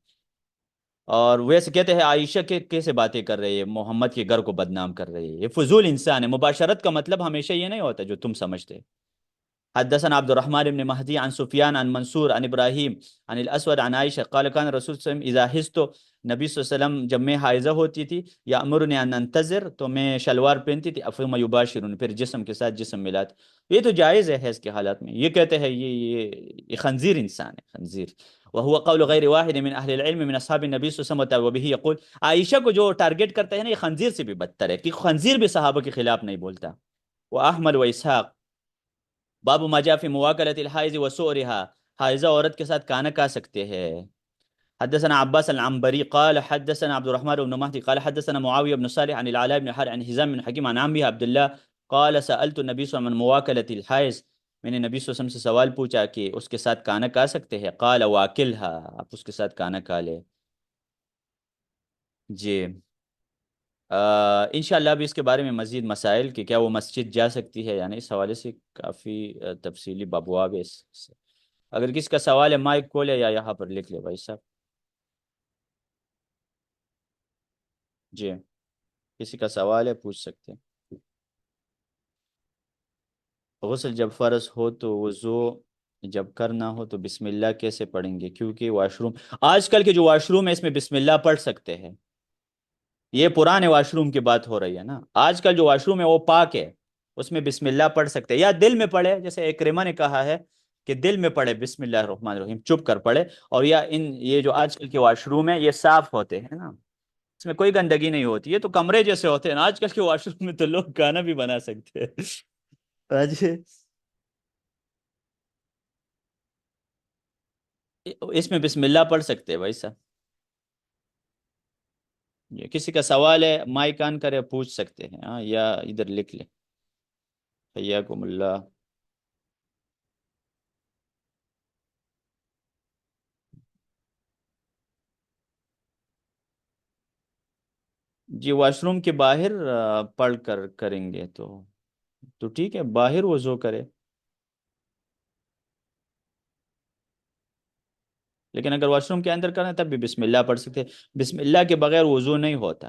اور ویسے کہتے ہیں عائشہ کے کیسے باتیں کر رہی ہے، محمد کے گھر کو بدنام کر رہی ہے، یہ فضول انسان ہے، مباشرت کا مطلب ہمیشہ یہ نہیں ہوتا جو تم سمجھتے۔ حدثنا عبد الرحمن بن مهدي عن سفيان عن منصور عن ابراہیم عن الاسود عن عائشہ قال كان رسول صلی اللہ علیہ وسلم اذا حست، نبی صلی اللہ علیہ وسلم جب میں حائضہ ہوتی تھی، یا امرنی ان انتظر، تو میں شلوار پہنتی تھی، افہم یباشرون، پھر جسم کے ساتھ جسم ملاتی. یہ تو جائز ہے حیض کے حالات میں. یہ کہتے ہیں یہ خنزیر انسان ہے، خنزیر. وهو قول غیر واحد من اہل العلم من اصحاب النبی صلی اللہ علیہ وسلم وبه یقول. عائشہ کو جو ٹارگٹ کرتا ہے نا، یہ خنزیر سے بھی بدتر ہے، کہ خنزیر بھی صحابہ کے خلاف نہیں بولتا. وہ احمد و اسحاق باب ما جاء فی مواکلۃ الحائض و سؤرها، حائضہ عورت کے ساتھ کانا کھا سکتے ہیں. حدثنا عباس العنبری قال حدثنا عبد الرحمن بن مهدي قال حدثنا معاوية بن صالح عن العلاء بن حر عن حزام بن حكيم عن عمه عبد الله قال سألت النبي صلى الله عليه وسلم عن مواكلة الحائض. میں نے نبی صلی اللہ علیہ وسلم سے سوال پوچھا کہ اس کے ساتھ کانا کھا سکتے ہیں. قال واکلها، آپ اس کے ساتھ کانا کھا لے. جی انشاءاللہ ابھی اس کے بارے میں مزید مسائل کہ کیا وہ مسجد جا سکتی ہے یعنی اس حوالے سے کافی تفصیلی ابواب ہے سے. اگر کسی کا سوال ہے مائک کھولے یا یہاں پر لکھ لے بھائی صاحب. جی کسی کا سوال ہے پوچھ سکتے ہیں. غسل جب فرض ہو تو وضو جب کرنا ہو تو بسم اللہ کیسے پڑھیں گے؟ کیونکہ واش روم، آج کل کے جو واش روم ہے اس میں بسم اللہ پڑھ سکتے ہیں. یہ پرانے واش روم کی بات ہو رہی ہے نا. آج کل جو واش روم ہے وہ پاک ہے، اس میں بسم اللہ پڑھ سکتے ہیں، یا دل میں پڑھے جیسے اکرمہ نے کہا ہے کہ دل میں پڑھے بسم اللہ الرحمن الرحیم چپ کر پڑھے. اور یا یہ جو آج کل کے واش روم ہے یہ صاف ہوتے ہیں نا، اس میں کوئی گندگی نہیں ہوتی. یہ تو کمرے جیسے ہوتے ہیں نا آج کل کے واش روم میں، تو لوگ کھانا بھی بنا سکتے ہیں. جی اس میں بسم اللہ پڑھ سکتے ہیں بھائی صاحب. یہ کسی کا سوال ہے مائک آن کرے پوچھ سکتے ہیں، ہاں یا ادھر لکھ لیں. حیاکم اللہ. جی واش روم کے باہر پڑھ کر کریں گے تو ٹھیک ہے، باہر وضو کرے. لیکن اگر واش روم کے اندر کریں تب بھی بسم اللہ پڑھ سکتے ہیں. بسم اللہ کے بغیر وضو نہیں ہوتا.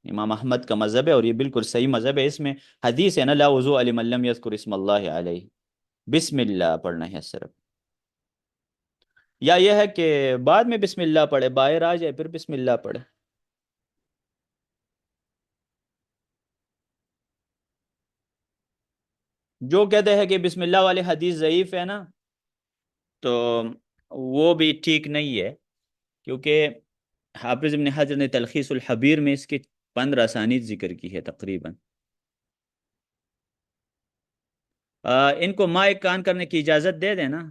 امام احمد کا مذہب ہے اور یہ بالکل صحیح مذہب ہے. اس میں حدیث ہے نا، لا وضو لمن لم یذکر اسم اللہ علیہ، بسم اللہ پڑھنا ہے صرف. یا یہ ہے کہ بعد میں بسم اللہ پڑھے، باہر آ جائے پھر بسم اللہ پڑھے. جو کہتے ہیں کہ بسم اللہ والی حدیث ضعیف ہے نا، تو وہ بھی ٹھیک نہیں ہے، کیونکہ حافظ ابن حجر نے تلخیص الحبیر میں اس کی 15 اسانید ذکر کی ہے تقریباً. ان کو مائک آن کرنے کی اجازت دے دیں نا.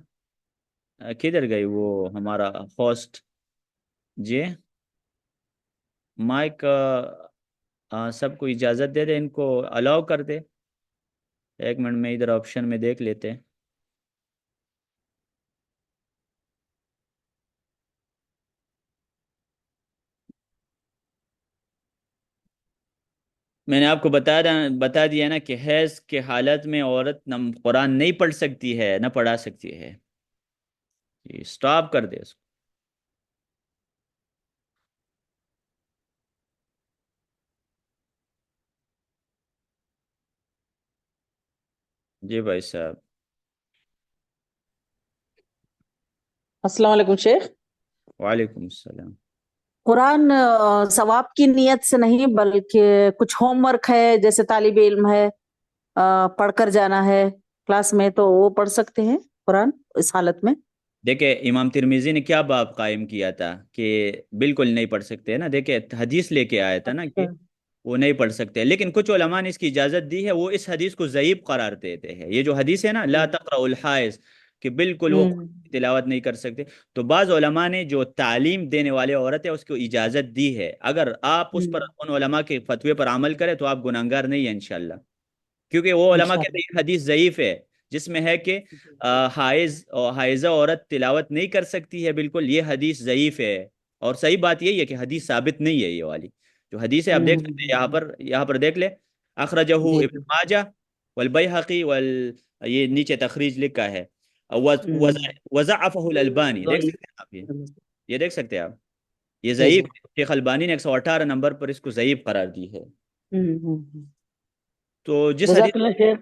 کدھر گئی وہ ہمارا ہوسٹ؟ جی مائک سب کو اجازت دے دے، ان کو الاؤ کر دے. ایک منٹ میں ادھر آپشن میں دیکھ لیتے ہیں. میں نے آپ کو بتا دیا نا کہ حیض کے حالت میں عورت نہ قرآن نہیں پڑھ سکتی ہے نہ پڑھا سکتی ہے. سٹاپ کر دے اس کو. جی بھائی صاحب. السلام علیکم شیخ. وعلیکم السلام. قرآن ثواب کی نیت سے نہیں بلکہ کچھ ہوم ورک ہے، جیسے طالب علم ہے پڑھ کر جانا ہے کلاس میں، تو وہ پڑھ سکتے ہیں قرآن اس حالت میں؟ دیکھیں امام ترمیزی نے کیا باب قائم کیا تھا کہ بالکل نہیں پڑھ سکتے نا. دیکھیں حدیث لے کے آیا تھا نا کہ وہ نہیں پڑھ سکتے، لیکن کچھ علماء نے اس کی اجازت دی ہے. وہ اس حدیث کو ضعیف قرار دیتے ہیں. یہ جو حدیث ہے نا لا تقرأ الحائض، کہ بالکل وہ تلاوت نہیں کر سکتے. تو بعض علماء نے جو تعلیم دینے والے عورت ہے اس کو اجازت دی ہے. اگر آپ اس پر ان علماء کے فتوے پر عمل کریں تو آپ گناہگار نہیں ہیں انشاءاللہ. کیونکہ وہ علماء کہتے ہیں یہ حدیث ضعیف ہے جس میں ہے کہ حائضہ عورت تلاوت نہیں کر سکتی ہے. بالکل یہ حدیث ضعیف ہے. اور صحیح بات یہی ہے کہ حدیث ثابت نہیں ہے. یہ والی جو حدیث ہے آپ دیکھ سکتے ہیں یہاں پر دیکھ لے. اخرجہ ابن ماجہ والبیہقی یہ نیچے تخریج لکھا ہے. وضعفہ الالبانی، دیکھ سکتے ہیں آپ یہ دیکھ سکتے ہیں آپ یہ ضعیف ہے. شیخ البانی نے 118 نمبر پر اس کو ضعیف قرار دی ہے. تو جس جزاک حدیث اللہ خیر.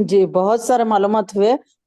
جی بہت سارے معلومات ہوئے.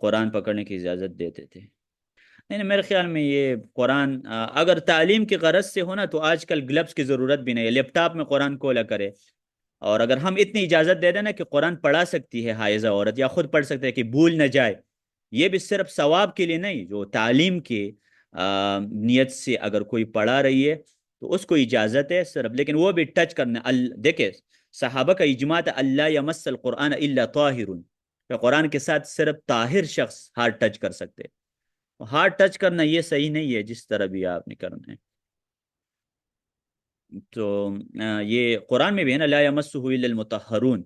قرآن پکڑنے کی اجازت دیتے تھے. نہیں نہیں، میرے خیال میں یہ قرآن اگر تعلیم کی غرض سے ہونا تو آج کل گلبس کی ضرورت بھی نہیں ہے، لیپ ٹاپ میں قرآن کھولا کرے. اور اگر ہم اتنی اجازت دے دیں نا کہ قرآن پڑھا سکتی ہے حائضہ عورت، یا خود پڑھ سکتے ہے کہ بھول نہ جائے، یہ بھی صرف ثواب کے لیے نہیں، جو تعلیم کی نیت سے اگر کوئی پڑھا رہی ہے تو اس کو اجازت ہے صرف، لیکن وہ بھی ٹچ کرنا. دیکھیں صحابہ کا اجماع تھا اللہ یمس القرآن الا طاہر، کہ قرآن کے ساتھ صرف طاہر شخص ہاتھ ٹچ کر سکتے. ہاتھ ٹچ کرنا یہ صحیح نہیں ہے جس طرح بھی آپ نے کرنا ہے. تو یہ قرآن میں بھی ہے نا لا یمسہ الا المطہرون.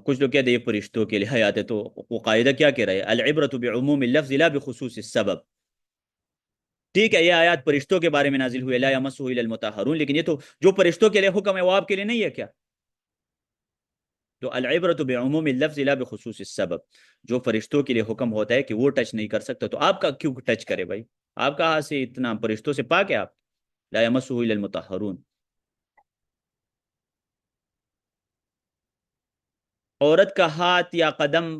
کچھ لوگ کہتے ہیں یہ فرشتوں کے لیے حیات ہے، تو وہ قاعدہ کیا کہہ رہے ہیں؟ العبرۃ بعموم اللفظ لا بخصوص السبب. ٹھیک ہے یہ آیات فرشتوں کے بارے میں نازل ہوئی لا یمسہ الا المطہرون، لیکن یہ تو جو فرشتوں کے لیے حکم ہے وہ آپ کے لیے نہیں ہے کیا؟ تو العبرۃ بعموم اللفظ لا بخصوص السبب، جو فرشتوں کے لیے حکم ہوتا ہے کہ وہ ٹچ نہیں کر سکتا تو آپ کا کیوں ٹچ کرے بھائی؟ آپ کہاں سے اتنا فرشتوں سے پاک ہے آپ؟ لا یمسہ الا المطہرون. عورت کا ہاتھ یا قدم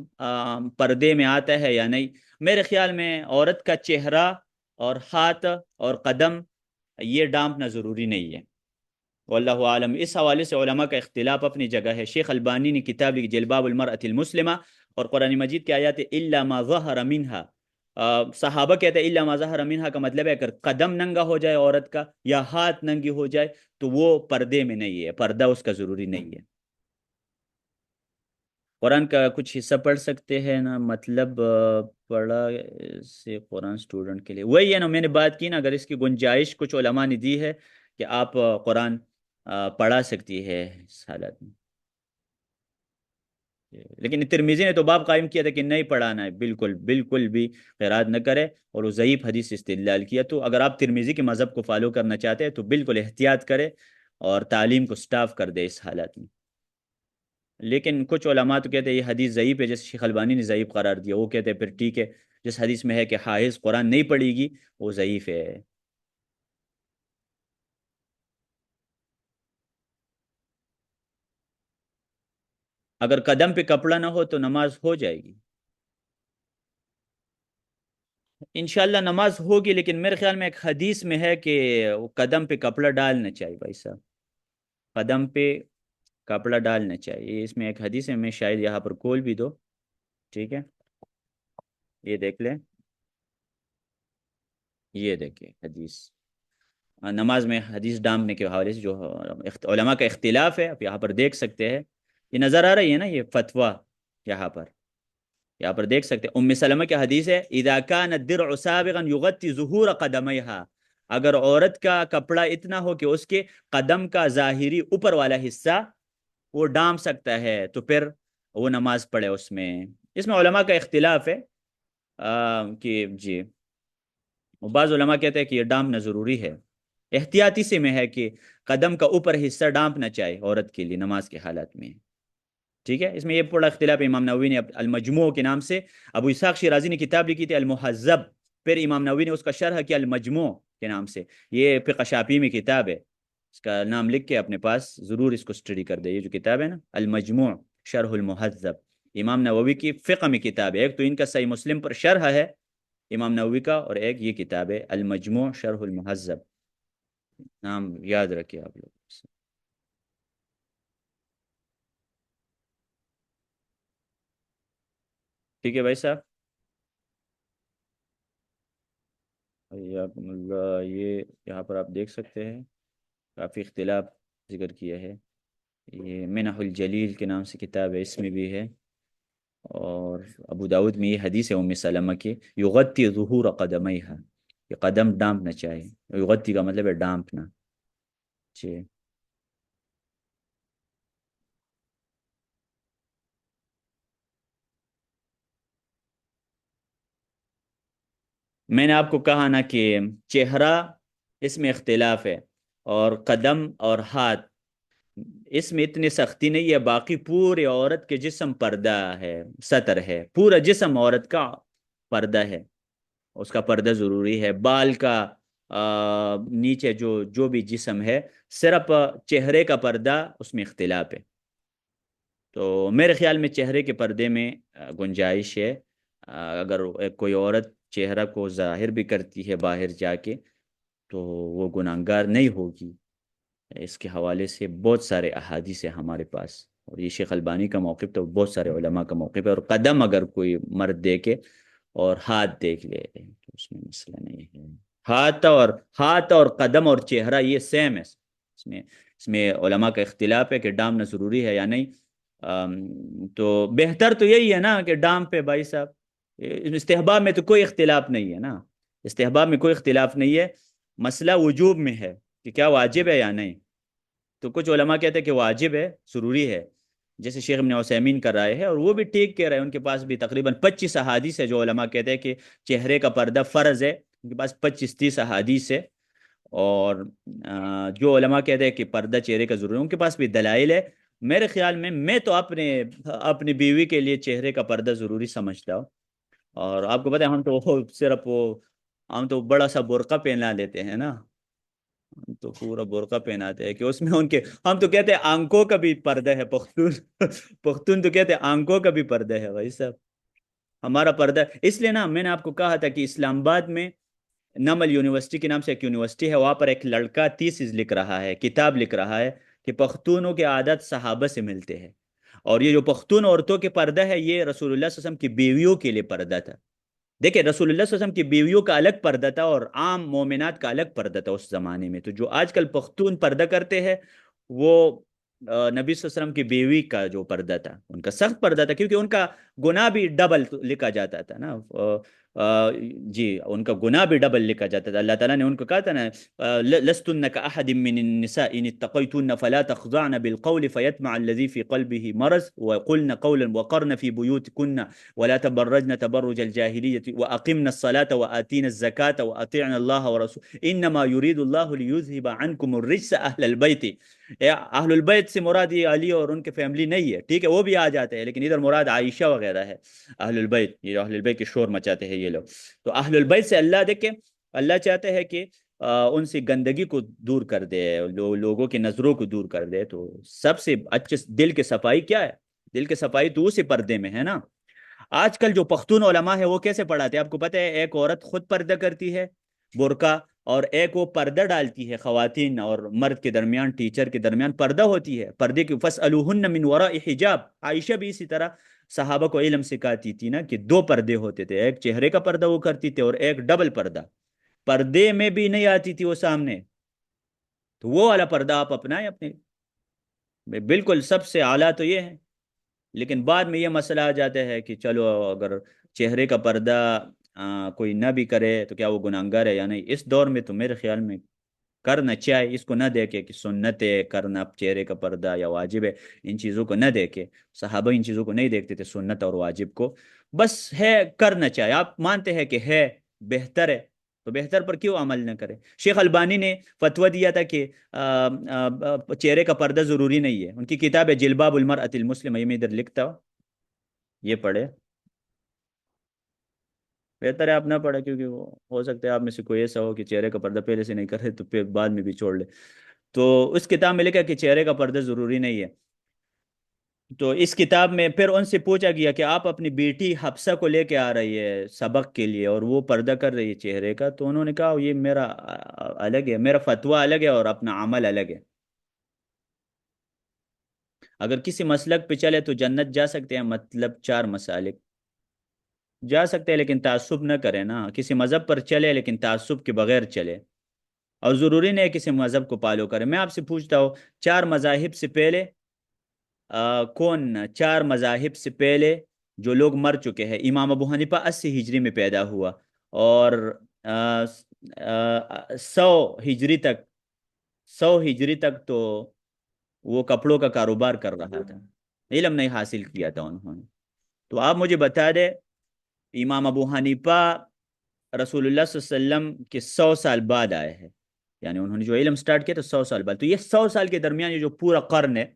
پردے میں آتا ہے یا نہیں؟ میرے خیال میں عورت کا چہرہ اور ہاتھ اور قدم یہ ڈانپنا ضروری نہیں ہے، واللہ عالم. اس حوالے سے علماء کا اختلاف اپنی جگہ ہے. شیخ البانی نے کتاب لکھی جلباب المرأة المسلمہ، اور قرآن مجید کی آیات الا ما ظہر منها. صحابہ کہتے ہیں الا ما ظہر منها کا مطلب ہے اگر قدم ننگا ہو جائے عورت کا یا ہاتھ ننگی ہو جائے تو وہ پردے میں نہیں ہے، پردہ اس کا ضروری نہیں ہے. قرآن کا کچھ حصہ پڑھ سکتے ہیں نا، مطلب پڑھا سے قرآن اسٹوڈنٹ کے لیے وہی ہے نا، میں نے بات کی نا، اگر اس کی گنجائش کچھ علماء نے دی ہے کہ آپ قرآن پڑھا سکتی ہے اس حالت میں. لیکن ترمذی نے تو باب قائم کیا تھا کہ نہیں پڑھانا ہے، بالکل بالکل بھی قرات نہ کرے، اور وہ ضعیف حدیث سے استدلال کیا. تو اگر آپ ترمذی کے مذہب کو فالو کرنا چاہتے ہیں تو بالکل احتیاط کرے اور تعلیم کو سٹاف کر دے اس حالت میں. لیکن کچھ علماء تو کہتے ہیں یہ حدیث ضعیف ہے، جیسے شیخ البانی نے ضعیف قرار دیا. وہ کہتے ہیں پھر ٹھیک ہے، جس حدیث میں ہے کہ حائض قرآن نہیں پڑھے گی وہ ضعیف ہے. اگر قدم پہ کپڑا نہ ہو تو نماز ہو جائے گی انشاءاللہ، نماز ہوگی. لیکن میرے خیال میں ایک حدیث میں ہے کہ وہ قدم پہ کپڑا ڈالنا چاہیے بھائی صاحب، قدم پہ کپڑا ڈالنا چاہیے. اس میں ایک حدیث ہے، میں شاید یہاں پر کول بھی دو. ٹھیک ہے یہ دیکھ لیں، یہ دیکھیں حدیث نماز میں حدیث ڈالنے کے حوالے سے جو علماء کا اختلاف ہے، آپ یہاں پر دیکھ سکتے ہیں. یہ نظر آ رہی ہے نا یہ فتویٰ، یہاں پر دیکھ سکتے ہیں. ام سلمہ کی حدیث ہے اذا كان الدرع سابغا يغطي ظهور قدميها، اگر عورت کا کپڑا اتنا ہو کہ اس کے قدم کا ظاہری اوپر والا حصہ وہ ڈام سکتا ہے تو پھر وہ نماز پڑھے. اس میں علماء کا اختلاف ہے کہ جی، بعض علماء کہتے ہیں کہ یہ ڈانپنا ضروری ہے. احتیاطی سے میں ہے کہ قدم کا اوپر حصہ ڈانپنا چاہیے عورت کے لیے نماز کے حالات میں. ٹھیک ہے، اس میں یہ بڑا اختلاف ہے. امام نووی نے المجموع کے نام سے، ابو اسحاق شیرازی نے کتاب لکھی تھی المہذب، پھر امام نووی نے اس کا شرح کیا المجموع کے نام سے. یہ فقہ شافعی میں کتاب ہے، اس کا نام لکھ کے اپنے پاس ضرور اس کو اسٹڈی کر دے. یہ جو کتاب ہے نا المجموع شرح المہذب، امام نووی کی فقہ میں کتاب ہے. ایک تو ان کا صحیح مسلم پر شرح ہے امام نووی کا، اور ایک یہ کتاب ہے المجموع شرح المہذب. نام یاد رکھیے آپ لوگ. ٹھیک ہے بھائی صاحب، حیاکم اللہ. یہ یہاں پر آپ دیکھ سکتے ہیں کافی اختلاف ذکر کیا ہے. یہ منح الجلیل کے نام سے کتاب ہے، اس میں بھی ہے. اور ابو داود میں یہ حدیث ہے ام سلمہ کی یغطی ظہور قدمیہا، یہ قدم ڈانپنا چاہیے. یغطی کا مطلب ہے ڈانپنا. جی میں نے آپ کو کہا نا کہ چہرہ اس میں اختلاف ہے، اور قدم اور ہاتھ اس میں اتنی سختی نہیں ہے. باقی پورے عورت کے جسم پردہ ہے، ستر ہے، پورا جسم عورت کا پردہ ہے، اس کا پردہ ضروری ہے. بال کا نیچے جو بھی جسم ہے، صرف چہرے کا پردہ اس میں اختلاف ہے. تو میرے خیال میں چہرے کے پردے میں گنجائش ہے. اگر کوئی عورت چہرہ کو ظاہر بھی کرتی ہے باہر جا کے تو وہ گناہگار نہیں ہوگی. اس کے حوالے سے بہت سارے احادیث ہیں ہمارے پاس، اور یہ شیخ البانی کا موقف تو بہت سارے علماء کا موقف ہے. اور قدم اگر کوئی مرد دیکھے اور ہاتھ دیکھ لے تو اس میں مسئلہ نہیں ہے. ہاتھ اور قدم اور چہرہ یہ سیم ہے. اس میں علماء کا اختلاف ہے کہ ڈامنا ضروری ہے یا نہیں. تو بہتر تو یہی ہے نا کہ ڈام پہ بھائی صاحب. استحباب میں تو کوئی اختلاف نہیں ہے نا. استحباب میں کوئی اختلاف نہیں ہے. مسئلہ وجوب میں ہے کہ کیا واجب ہے یا نہیں. تو کچھ علماء کہتے ہیں کہ واجب ہے، ضروری ہے، جیسے شیخ ابن عثیمین کر رہے ہیں، اور وہ بھی ٹھیک کہہ رہے ہیں. ان کے پاس بھی تقریباً 25 احادیث ہے جو علماء کہتے ہیں کہ چہرے کا پردہ فرض ہے. ان کے پاس 25-30 احادیث ہے. اور جو علماء کہتے ہیں کہ پردہ چہرے کا ضروری ہے ان کے پاس بھی دلائل ہے. میرے خیال میں تو اپنی بیوی کے لیے چہرے کا پردہ ضروری سمجھتا ہوں. اور آپ کو پتہ ہے ہم تو بڑا سا برقع پہنا لیتے ہیں نا. ہم تو پورا برقع پہناتے ہیں کہ اس میں ہم تو کہتے ہیں آنکھوں کا بھی پردہ ہے. پختون تو کہتے ہیں آنکھوں کا بھی پردہ ہے بھائی صاحب. ہمارا پردہ اس لیے نا، میں نے آپ کو کہا تھا کہ اسلام آباد میں نمل یونیورسٹی کے نام سے ایک یونیورسٹی ہے، وہاں پر ایک لڑکا تیسز لکھ رہا ہے، کتاب لکھ رہا ہے کہ پختونوں کے عادات صحابہ سے ملتے ہیں. اور یہ جو پختون عورتوں کے پردہ ہے یہ رسول اللہ صلی اللہ علیہ وسلم کی بیویوں کے لیے پردہ تھا. دیکھیں رسول اللہ صلی اللہ علیہ وسلم کی بیویوں کا الگ پردہ تھا اور عام مومنات کا الگ پردہ تھا اس زمانے میں. تو جو آج کل پختون پردہ کرتے ہیں وہ نبی صلی اللہ علیہ وسلم کی بیوی کا جو پردہ تھا ان کا سخت پردہ تھا، کیونکہ ان کا گناہ بھی ڈبل لکھا جاتا تھا نا. جی ان کا گناہ بھی ڈبل لکھا جاتا تھا. اللہ تعالیٰ نے ان کو کہا تھا نا لستن كأحد من النساء ان اتقيتن فلا تخضعن بالقول فيطمع الذي في قلبه مرض وقلن قولا وقرن في بيوتكن ولا تبرجن تبرج الجاهلية وأقمن الصلاة وآتينا الزكاة وأطيعن الله ورسوله إنما يريد الله ليذهب عنكم الرجس أهل البيت. اہل البیت سے مراد یہ علی اور ان کے فیملی نہیں ہے، ٹھیک ہے وہ بھی آ جاتے ہیں، لیکن ادھر مراد عائشہ وغیرہ ہے. اہل البیت، یہ اہل البیت کے شور مچاتے ہیں یہ لوگ. تو اہل البیت سے اللہ دیکھیں اللہ چاہتے ہیں کہ ان سے گندگی کو دور کر دے، لوگوں کی نظروں کو دور کر دے. تو سب سے اچھے دل کی صفائی کیا ہے؟ دل کی صفائی تو اسی پردے میں ہے نا. آج کل جو پختون علماء ہے وہ کیسے پڑھاتے ہیں آپ کو پتہ ہے؟ ایک عورت خود پردہ کرتی ہے برقع، اور ایک وہ پردہ ڈالتی ہے. خواتین اور مرد کے درمیان، ٹیچر کے درمیان پردہ ہوتی ہے. پردے کی فَاسْأَلُوهُنَّ مِنْ وَرَاءِ حجاب. عائشہ بھی اسی طرح صحابہ کو علم سکھاتی تھی نا کہ 2 پردے ہوتے تھے، ایک چہرے کا پردہ وہ کرتی تھے اور ایک ڈبل پردہ. پردے میں بھی نہیں آتی تھی وہ سامنے، تو وہ والا پردہ آپ اپنائیں اپنے. بالکل سب سے اعلیٰ تو یہ ہے. لیکن بعد میں یہ مسئلہ آ جاتا ہے کہ چلو اگر چہرے کا پردہ کوئی نہ بھی کرے تو کیا وہ گناہگار ہے یا نہیں. اس دور میں تو میرے خیال میں کرنا چاہے، اس کو نہ دیکھے کہ سنت ہے کرنا چہرے کا پردہ یا واجب ہے، ان چیزوں کو نہ دیکھے. صحابہ ان چیزوں کو نہیں دیکھتے تھے، سنت اور واجب کو. بس ہے کرنا چاہے، آپ مانتے ہیں کہ ہے بہتر ہے تو بہتر پر کیوں عمل نہ کرے. شیخ البانی نے فتویٰ دیا تھا کہ چہرے کا پردہ ضروری نہیں ہے. ان کی کتاب ہے جلباب المرأة المسلمہ، یہ میں ادھر لکھتا ہوں، یہ پڑھے. بہتر ہے آپ نہ پڑھے، کیونکہ وہ ہو سکتا ہے آپ میں سے کوئی ایسا ہو کہ چہرے کا پردہ پہلے سے نہیں کرے تو پھر بعد میں بھی چھوڑ لے. تو اس کتاب میں لکھا کہ چہرے کا پردہ ضروری نہیں ہے. تو اس کتاب میں پھر ان سے پوچھا گیا کہ آپ اپنی بیٹی حفصہ کو لے کے آ رہی ہے سبق کے لیے اور وہ پردہ کر رہی ہے چہرے کا، تو انہوں نے کہا یہ میرا الگ ہے، میرا فتویٰ الگ ہے اور اپنا عمل الگ ہے. اگر کسی مسلک پہ چلے تو جنت جا سکتے ہیں، مطلب 4 مسالک جا سکتے ہیں، لیکن تعصب نہ کرے نا. کسی مذہب پر چلے لیکن تعصب کے بغیر چلے، اور ضروری نہیں ہے کسی مذہب کو فالو کرے. میں آپ سے پوچھتا ہوں 4 مذاہب سے پہلے کون 4 مذاہب سے پہلے جو لوگ مر چکے ہیں؟ امام ابو حنیفہ 80 ہجری میں پیدا ہوا اور 100 ہجری تک تو وہ کپڑوں کا کاروبار کر رہا تھا، علم نہیں حاصل کیا تھا انہوں نے. تو آپ مجھے بتا دیں امام ابو حنیفہ رسول اللہ صلی اللہ علیہ وسلم کے 100 سال بعد آئے ہیں، یعنی انہوں نے جو علم سٹارٹ کیا تو 100 سال بعد. تو یہ 100 سال کے درمیان یہ جو پورا قرن ہے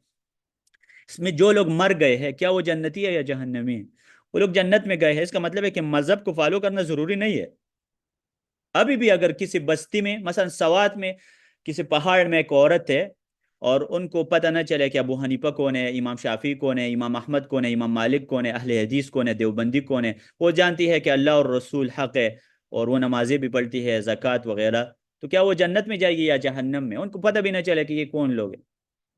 اس میں جو لوگ مر گئے ہیں کیا وہ جنتی ہے یا جہنمی ہے؟ وہ لوگ جنت میں گئے ہیں. اس کا مطلب ہے کہ مذہب کو فالو کرنا ضروری نہیں ہے. ابھی بھی اگر کسی بستی میں مثلا سوات میں کسی پہاڑ میں ایک عورت ہے اور ان کو پتہ نہ چلے کہ ابو حنیفہ کون ہے، امام شافعی کون ہے، امام احمد کون ہے، امام مالک کون ہے، اہل حدیث کون ہے، دیوبندی کون ہے. وہ جانتی ہے کہ اللہ اور رسول حق ہے، اور وہ نمازیں بھی پڑھتی ہے، زکوٰۃ وغیرہ. تو کیا وہ جنت میں جائے گی یا جہنم میں؟ ان کو پتہ بھی نہ چلے کہ یہ کون لوگ ہیں.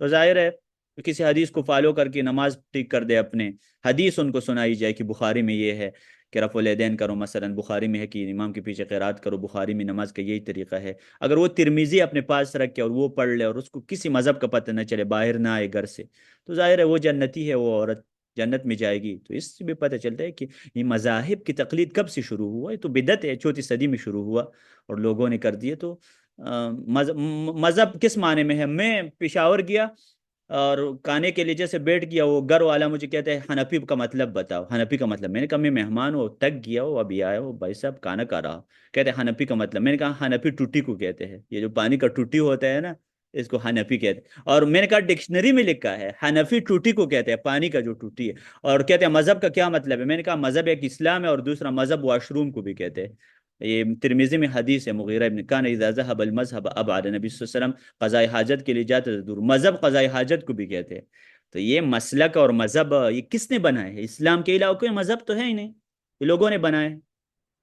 تو ظاہر ہے کسی حدیث کو فالو کر کے نماز ٹھیک کر دے اپنے، حدیث ان کو سنائی جائے کہ بخاری میں یہ ہے کہ رفع الیدین کرو، مثلا بخاری میں ہے کہ امام کے پیچھے قرات کرو، بخاری میں نماز کا یہی طریقہ ہے. اگر وہ ترمیزی اپنے پاس رکھ کے اور وہ پڑھ لے اور اس کو کسی مذہب کا پتہ نہ چلے، باہر نہ آئے گھر سے، تو ظاہر ہے وہ جنتی ہے، وہ عورت جنت میں جائے گی. تو اس سے بھی پتہ چلتا ہے کہ یہ مذاہب کی تقلید کب سے شروع ہوا. یہ تو بدعت ہے، 4 صدی میں شروع ہوا اور لوگوں نے کر دیے. تو مذہب کس معنی میں ہے؟ میں پشاور گیا اور کھانے کے لیے جیسے بیٹھ گیا، وہ گھر والا مجھے کہتا ہے حنفی کا مطلب بتاؤ، حنفی کا مطلب. میں نے کہا میں مہمان ہوں، تک گیا وہ ابھی آیا ہو، بھائی صاحب کھانا کھا رہا ہوں. کہتے ہیں حنفی کا مطلب. میں نے کہا حنفی ٹوٹی کو کہتے ہیں، یہ جو پانی کا ٹوٹی ہوتا ہے نا، اس کو حنفی کہتے ہیں. اور میں نے کہا ڈکشنری میں لکھا ہے حنفی ٹوٹی کو کہتے ہیں، پانی کا جو ٹوٹی ہے. اور کہتے ہیں مذہب کا کیا مطلب ہے؟ میں نے کہا مذہب ایک اسلام ہے، اور دوسرا مذہب واش روم کو بھی کہتے ہیں. یہ ترمذی میں حدیث ہے، مغیرہ ابن کان اذا ذهب المذهب ابعد. نبی صلی اللہ علیہ وسلم قضاء حاجت کے لیے جاتے تھے دور. مذہب قضاء حاجت کو بھی کہتے ہیں. تو یہ مسلک اور مذہب یہ کس نے بنائے ہے؟ اسلام کے علاوہ کوئی مذہب تو ہے ہی نہیں، یہ لوگوں نے بنائے.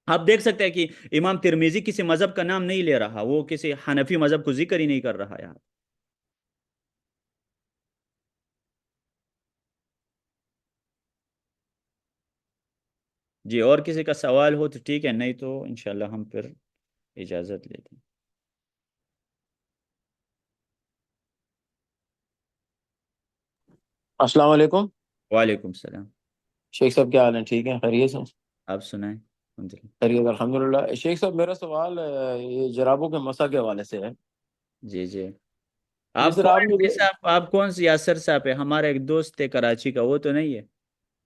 آپ دیکھ سکتے ہیں کہ امام ترمیزی کسی مذہب کا نام نہیں لے رہا، وہ کسی حنفی مذہب کو ذکر ہی نہیں کر رہا یار. جی، اور کسی کا سوال ہو تو ٹھیک ہے، نہیں تو انشاءاللہ ہم پھر اجازت لیتے ہیں. السلام علیکم وعلیکم السلام. شیخ صاحب، کیا حال ہے؟ ٹھیک ہے، خیریت سے؟ آپ سنائیں. الحمدللہ. خیریت الحمدللہ. شیخ صاحب، میرا سوال یہ جرابوں کے مسح کے حوالے سے ہے. جی جی. جس آپ طرح کون آپ ہیں مجھے... بھائی صاحب؟ آپ کون سی یاسر صاحب ہے؟ ہمارا ایک دوست ہے کراچی کا، وہ تو نہیں ہے؟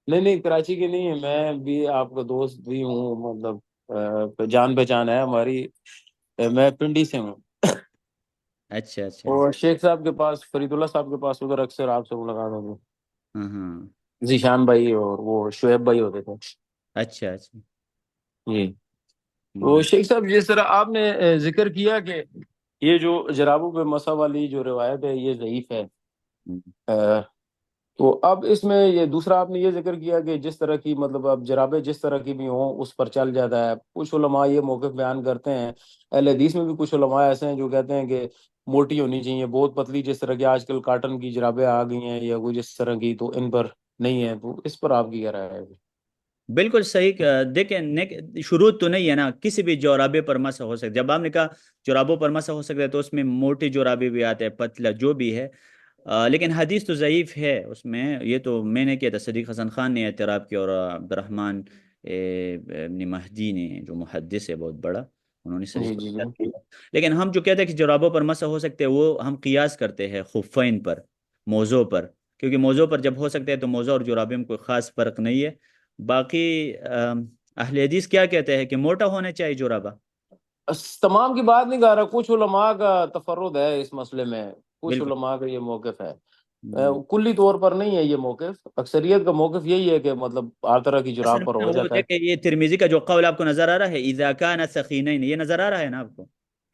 نہیں نہیں، کراچی کی نہیں ہے، میں بھی آپ کا دوست بھی ہوں، مطلب جان پہچان ہے ہماری. میں پنڈی سے ہوں. اچھا اچھا. اور شیخ صاحب کے پاس، فرید اللہ صاحب کے پاس ادھر اکثر آپ سے ملاقات ہوگی. ہاں ہاں. ذیشان بھائی اور وہ شعیب بھائی ہوتے تھے. اچھا اچھا. جی. وہ ہوں، شیخ صاحب، جس طرح آپ نے ذکر کیا کہ یہ جو جرابوں پہ مسح والی جو روایت ہے یہ ضعیف ہے، ہوں. تو اب اس میں یہ دوسرا آپ نے یہ ذکر کیا کہ جس طرح کی، مطلب اب جرابیں جس طرح کی بھی ہوں اس پر چل جاتا ہے. کچھ علماء یہ موقف بیان کرتے ہیں، اہل حدیث میں بھی کچھ علماء ایسے ہیں جو کہتے ہیں کہ موٹی ہونی چاہیے، بہت پتلی، جس طرح کی آج کل کاٹن کی جرابیں آ گئی ہیں یا کوئی جس طرح کی، تو ان پر نہیں ہے. تو اس پر آپ کی کیا رائے ہے؟ بالکل صحیح. دیکھیں شروط تو نہیں ہے نا کسی بھی جورابے پر مسح ہو سکتا. جب آپ نے کہا جورابوں پر مسح ہو سکتا ہے تو اس میں موٹی جورابے بھی آتے ہیں، پتلا جو بھی ہے. لیکن حدیث تو ضعیف ہے اس میں. یہ تو میں نے کیا تھا، صدیق حسن خان نے اعتراف کیا، اور عبد الرحمن ابن مہدی نے جو محدث ہے بہت بڑا، انہوں نے صحیح جی جی جی. کیا. لیکن ہم جو کہتے ہیں کہ جرابوں پر مسح ہو سکتے ہیں، وہ ہم قیاس کرتے ہیں خفین پر، موزوں پر. کیونکہ موزوں پر جب ہو سکتے ہیں تو موزوں اور جرابے میں کوئی خاص فرق نہیں ہے. باقی اہل حدیث کیا کہتے ہیں کہ موٹا ہونا چاہیے جرابہ. تمام کی بات نہیں کر رہا، کچھ علماء کا تفرد ہے اس مسئلے میں، کچھ بالکل. علماء کا یہ موقف ہے. ہم، کلی طور پر نہیں ہے یہ موقف، اکثریت کا موقف یہی ہے کہ مطلب ہر طرح کی اصل جراب پر میں ہو وہ جاتا ہے. دیکھیں، یہ ترمیزی کا جو قول آپ کو نظر آ رہا ہے، اذا کان ثقینین، یہ نظر آ رہا ہے نا آپ کو؟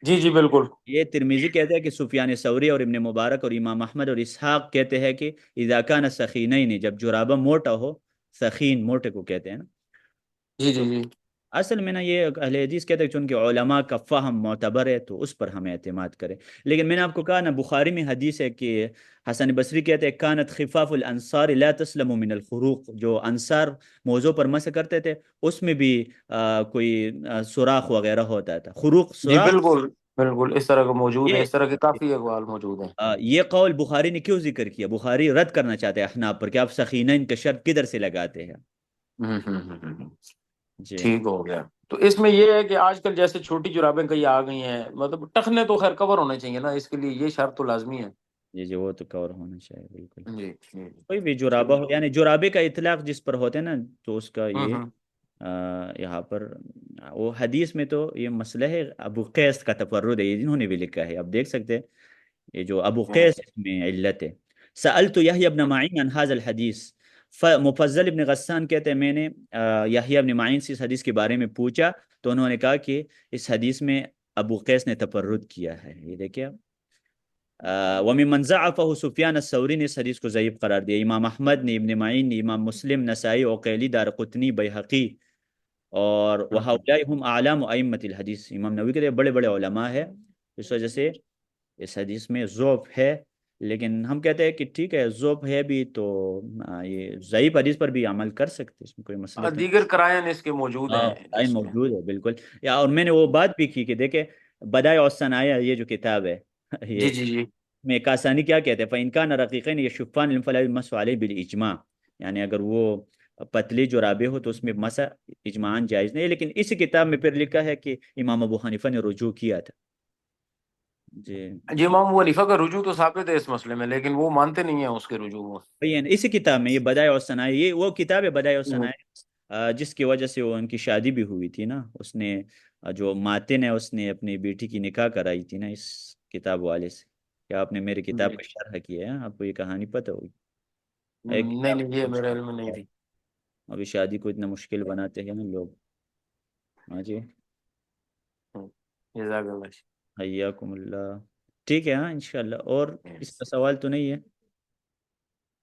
جی جی بالکل. یہ ترمیزی کہتے ہیں کہ سفیان ثوری اور ابن مبارک اور امام احمد اور اسحاق کہتے ہیں کہ اذا کان ثقینین، جب جرابہ موٹا ہو، ثقین موٹے کو کہتے ہیں نا. جی جی جی. اصل میں نا یہ اہل حدیث کہتے ہیں چونکہ علماء کا فہم معتبر ہے تو اس پر ہمیں اعتماد کریں. لیکن میں نے آپ کو کہا نا، بخاری میں حدیث ہے کہ حسن بصری کہتے ہیں کانت خفاف الانصار لا تسلم من الخروق. جو انصار موضوع پر مسح کرتے تھے اس میں بھی کوئی سوراخ وغیرہ ہوتا تھا، خروق جی سوراخ. بالکل بالکل، اس طرح کا موجود ہے، یہ اس طرح کے کافی اقوال موجود ہیں. یہ قول بخاری نے کیوں ذکر کیا؟ بخاری رد کرنا چاہتے ہیں احناف پر کہ آپ سخینین کا شرط کدھر سے لگاتے ہیں. ہوں. جی. ٹھیک ہو گیا. تو اس میں یہ ہے کہ آج کل جیسے چھوٹی جرابیں کئی آ گئی ہیں، مطلب ٹخنے تو خیر کور ہونے چاہیے نا، اس کے لیے یہ شرط تو لازمی ہے. جی جی، وہ تو کور ہونا چاہیے بالکل. جی جی. کوئی بھی ٹھیک. جرابہ ہو، یعنی جرابے کا اطلاق جس پر ہوتے ہیں نا، تو اس کا یہ ہوں. یہاں پر وہ حدیث میں تو یہ مسئلہ ہے. ابو قیس کا تفرد ہے، یہ جنہوں نے بھی لکھا ہے، آپ دیکھ سکتے ہیں. یہ جو ابو قیس اس میں علت ہے. سألت یحیی ابن معین عن هذا الحدیث. مفضل ابن غسان کہتے ہیں میں نے یحیی ابن معین سے اس حدیث کے بارے میں پوچھا تو انہوں نے کہا کہ اس حدیث میں ابو قیس نے تفرد کیا ہے. یہ دیکھیں آپ. وممن ضعفه سفیان الثوری نے اس حدیث کو ضعیف قرار دیا، امام احمد نے، ابن معین نے، امام مسلم، نسائی، عقیلی، دارقطنی، بیہقی، اور وہؤلاء هم اعلام ائمۃ الحدیث، امام نووی کے بڑے بڑے علماء ہے، اس وجہ سے اس حدیث میں ضعف ہے، لیکن ہم کہتے ہیں کہ ٹھیک ہے ضعف ہے بھی تو یہ ضعیف حدیث پر بھی عمل کر سکتے، اس میں کوئی مسئلہ تو دیگر قرائن اس کے موجود نہیں، ہیں قائم اس میں۔ موجود ہے بالکل۔ یا اور میں نے وہ بات بھی کی کہ دیکھیں بدائع الصنائع یہ جو کتاب ہے جی یہ جی جی میں کاسانی کیا کہتے ہیں، فَإِنْ كَانَ رَقِيقَيْنِ يَشُفَّانِ فَلَا يُمَسُّ عَلَيْهِ بِالْإِجْمَاع، یعنی اگر وہ پتلی جرابے ہو تو اس میں مسح اجماعاً جائز نہیں ہے، لیکن اس کتاب میں پھر لکھا ہے کہ امام ابو حنیفہ نے رجوع کیا تھا۔ جی جی، امام ابو حنیفہ کا رجوع تو ثابت ہے اس مسئلے میں، لیکن وہ مانتے نہیں ہیں اس کے رجوع کو۔ اسی کتاب میں یہ بدائع الصنائع، یہ وہ کتاب ہے بدائع ہوں، الصنائع جس کی وجہ سے وہ ان کی شادی بھی ہوئی تھی نا، اس نے جو ماتن ہے اس نے اپنی بیٹی کی نکاح کرائی تھی نا اس کتاب والے سے۔ کیا آپ نے میری کتاب جی۔ کا شرح کیا ہے؟ آپ کو یہ کہانی پتہ ہوگی؟ ایک نہیں کتاب نہیں، یہ میرے علم میں نہیں تھی۔ ابھی شادی کو اتنا مشکل بناتے ہیں نا لوگ۔ ہاں جی، جزاک اللہ۔ حیاکم اللہ۔ ٹھیک ہے، ہاں انشاءاللہ اور اس کا سوال تو نہیں ہے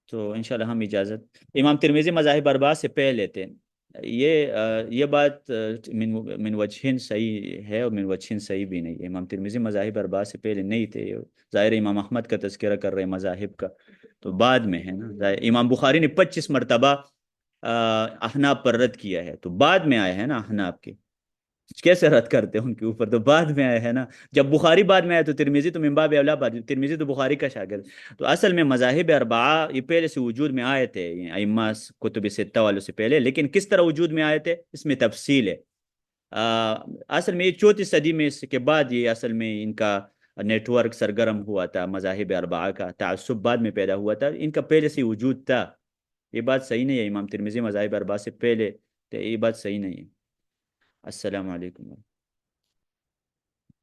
تو انشاءاللہ ہم اجازت امام ترمذی مذاہب اربعہ سے پہلے تھے، یہ بات من وجہن صحیح ہے اور من وجہن صحیح بھی نہیں ہے، امام ترمذی مذاہب اربعہ سے پہلے نہیں تھے، ظاہر ہے امام احمد کا تذکرہ کر رہے ہیں مذاہب کا تو بعد میں ہے نا، امام بخاری نے 25 مرتبہ احناف پر رد کیا ہے تو بعد میں آئے ہیں نا احناف کے، کیسے رد کرتے ہیں ان کے اوپر، تو بعد میں آئے ہیں نا، جب بخاری بعد میں آئے تو ترمذی تو من باب اولا بعد، ترمذی تو بخاری کا شاگرد، تو اصل میں مذاہب اربعہ یہ پہلے سے وجود میں آئے تھے ائمہ کتب ستہ والوں سے پہلے، لیکن کس طرح وجود میں آئے تھے اس میں تفصیل ہے۔ اصل میں یہ 34 صدی میں اس کے بعد یہ اصل میں ان کا نیٹ ورک سرگرم ہوا تھا، مذاہب اربعہ کا تعصب بعد میں پیدا ہوا تھا، ان کا پہلے سے وجود تھا، یہ بات صحیح نہیں ہے، امام ترمذی مذاہب اربعہ سے پہلے تو یہ بات صحیح نہیں ہے۔ السلام علیکم۔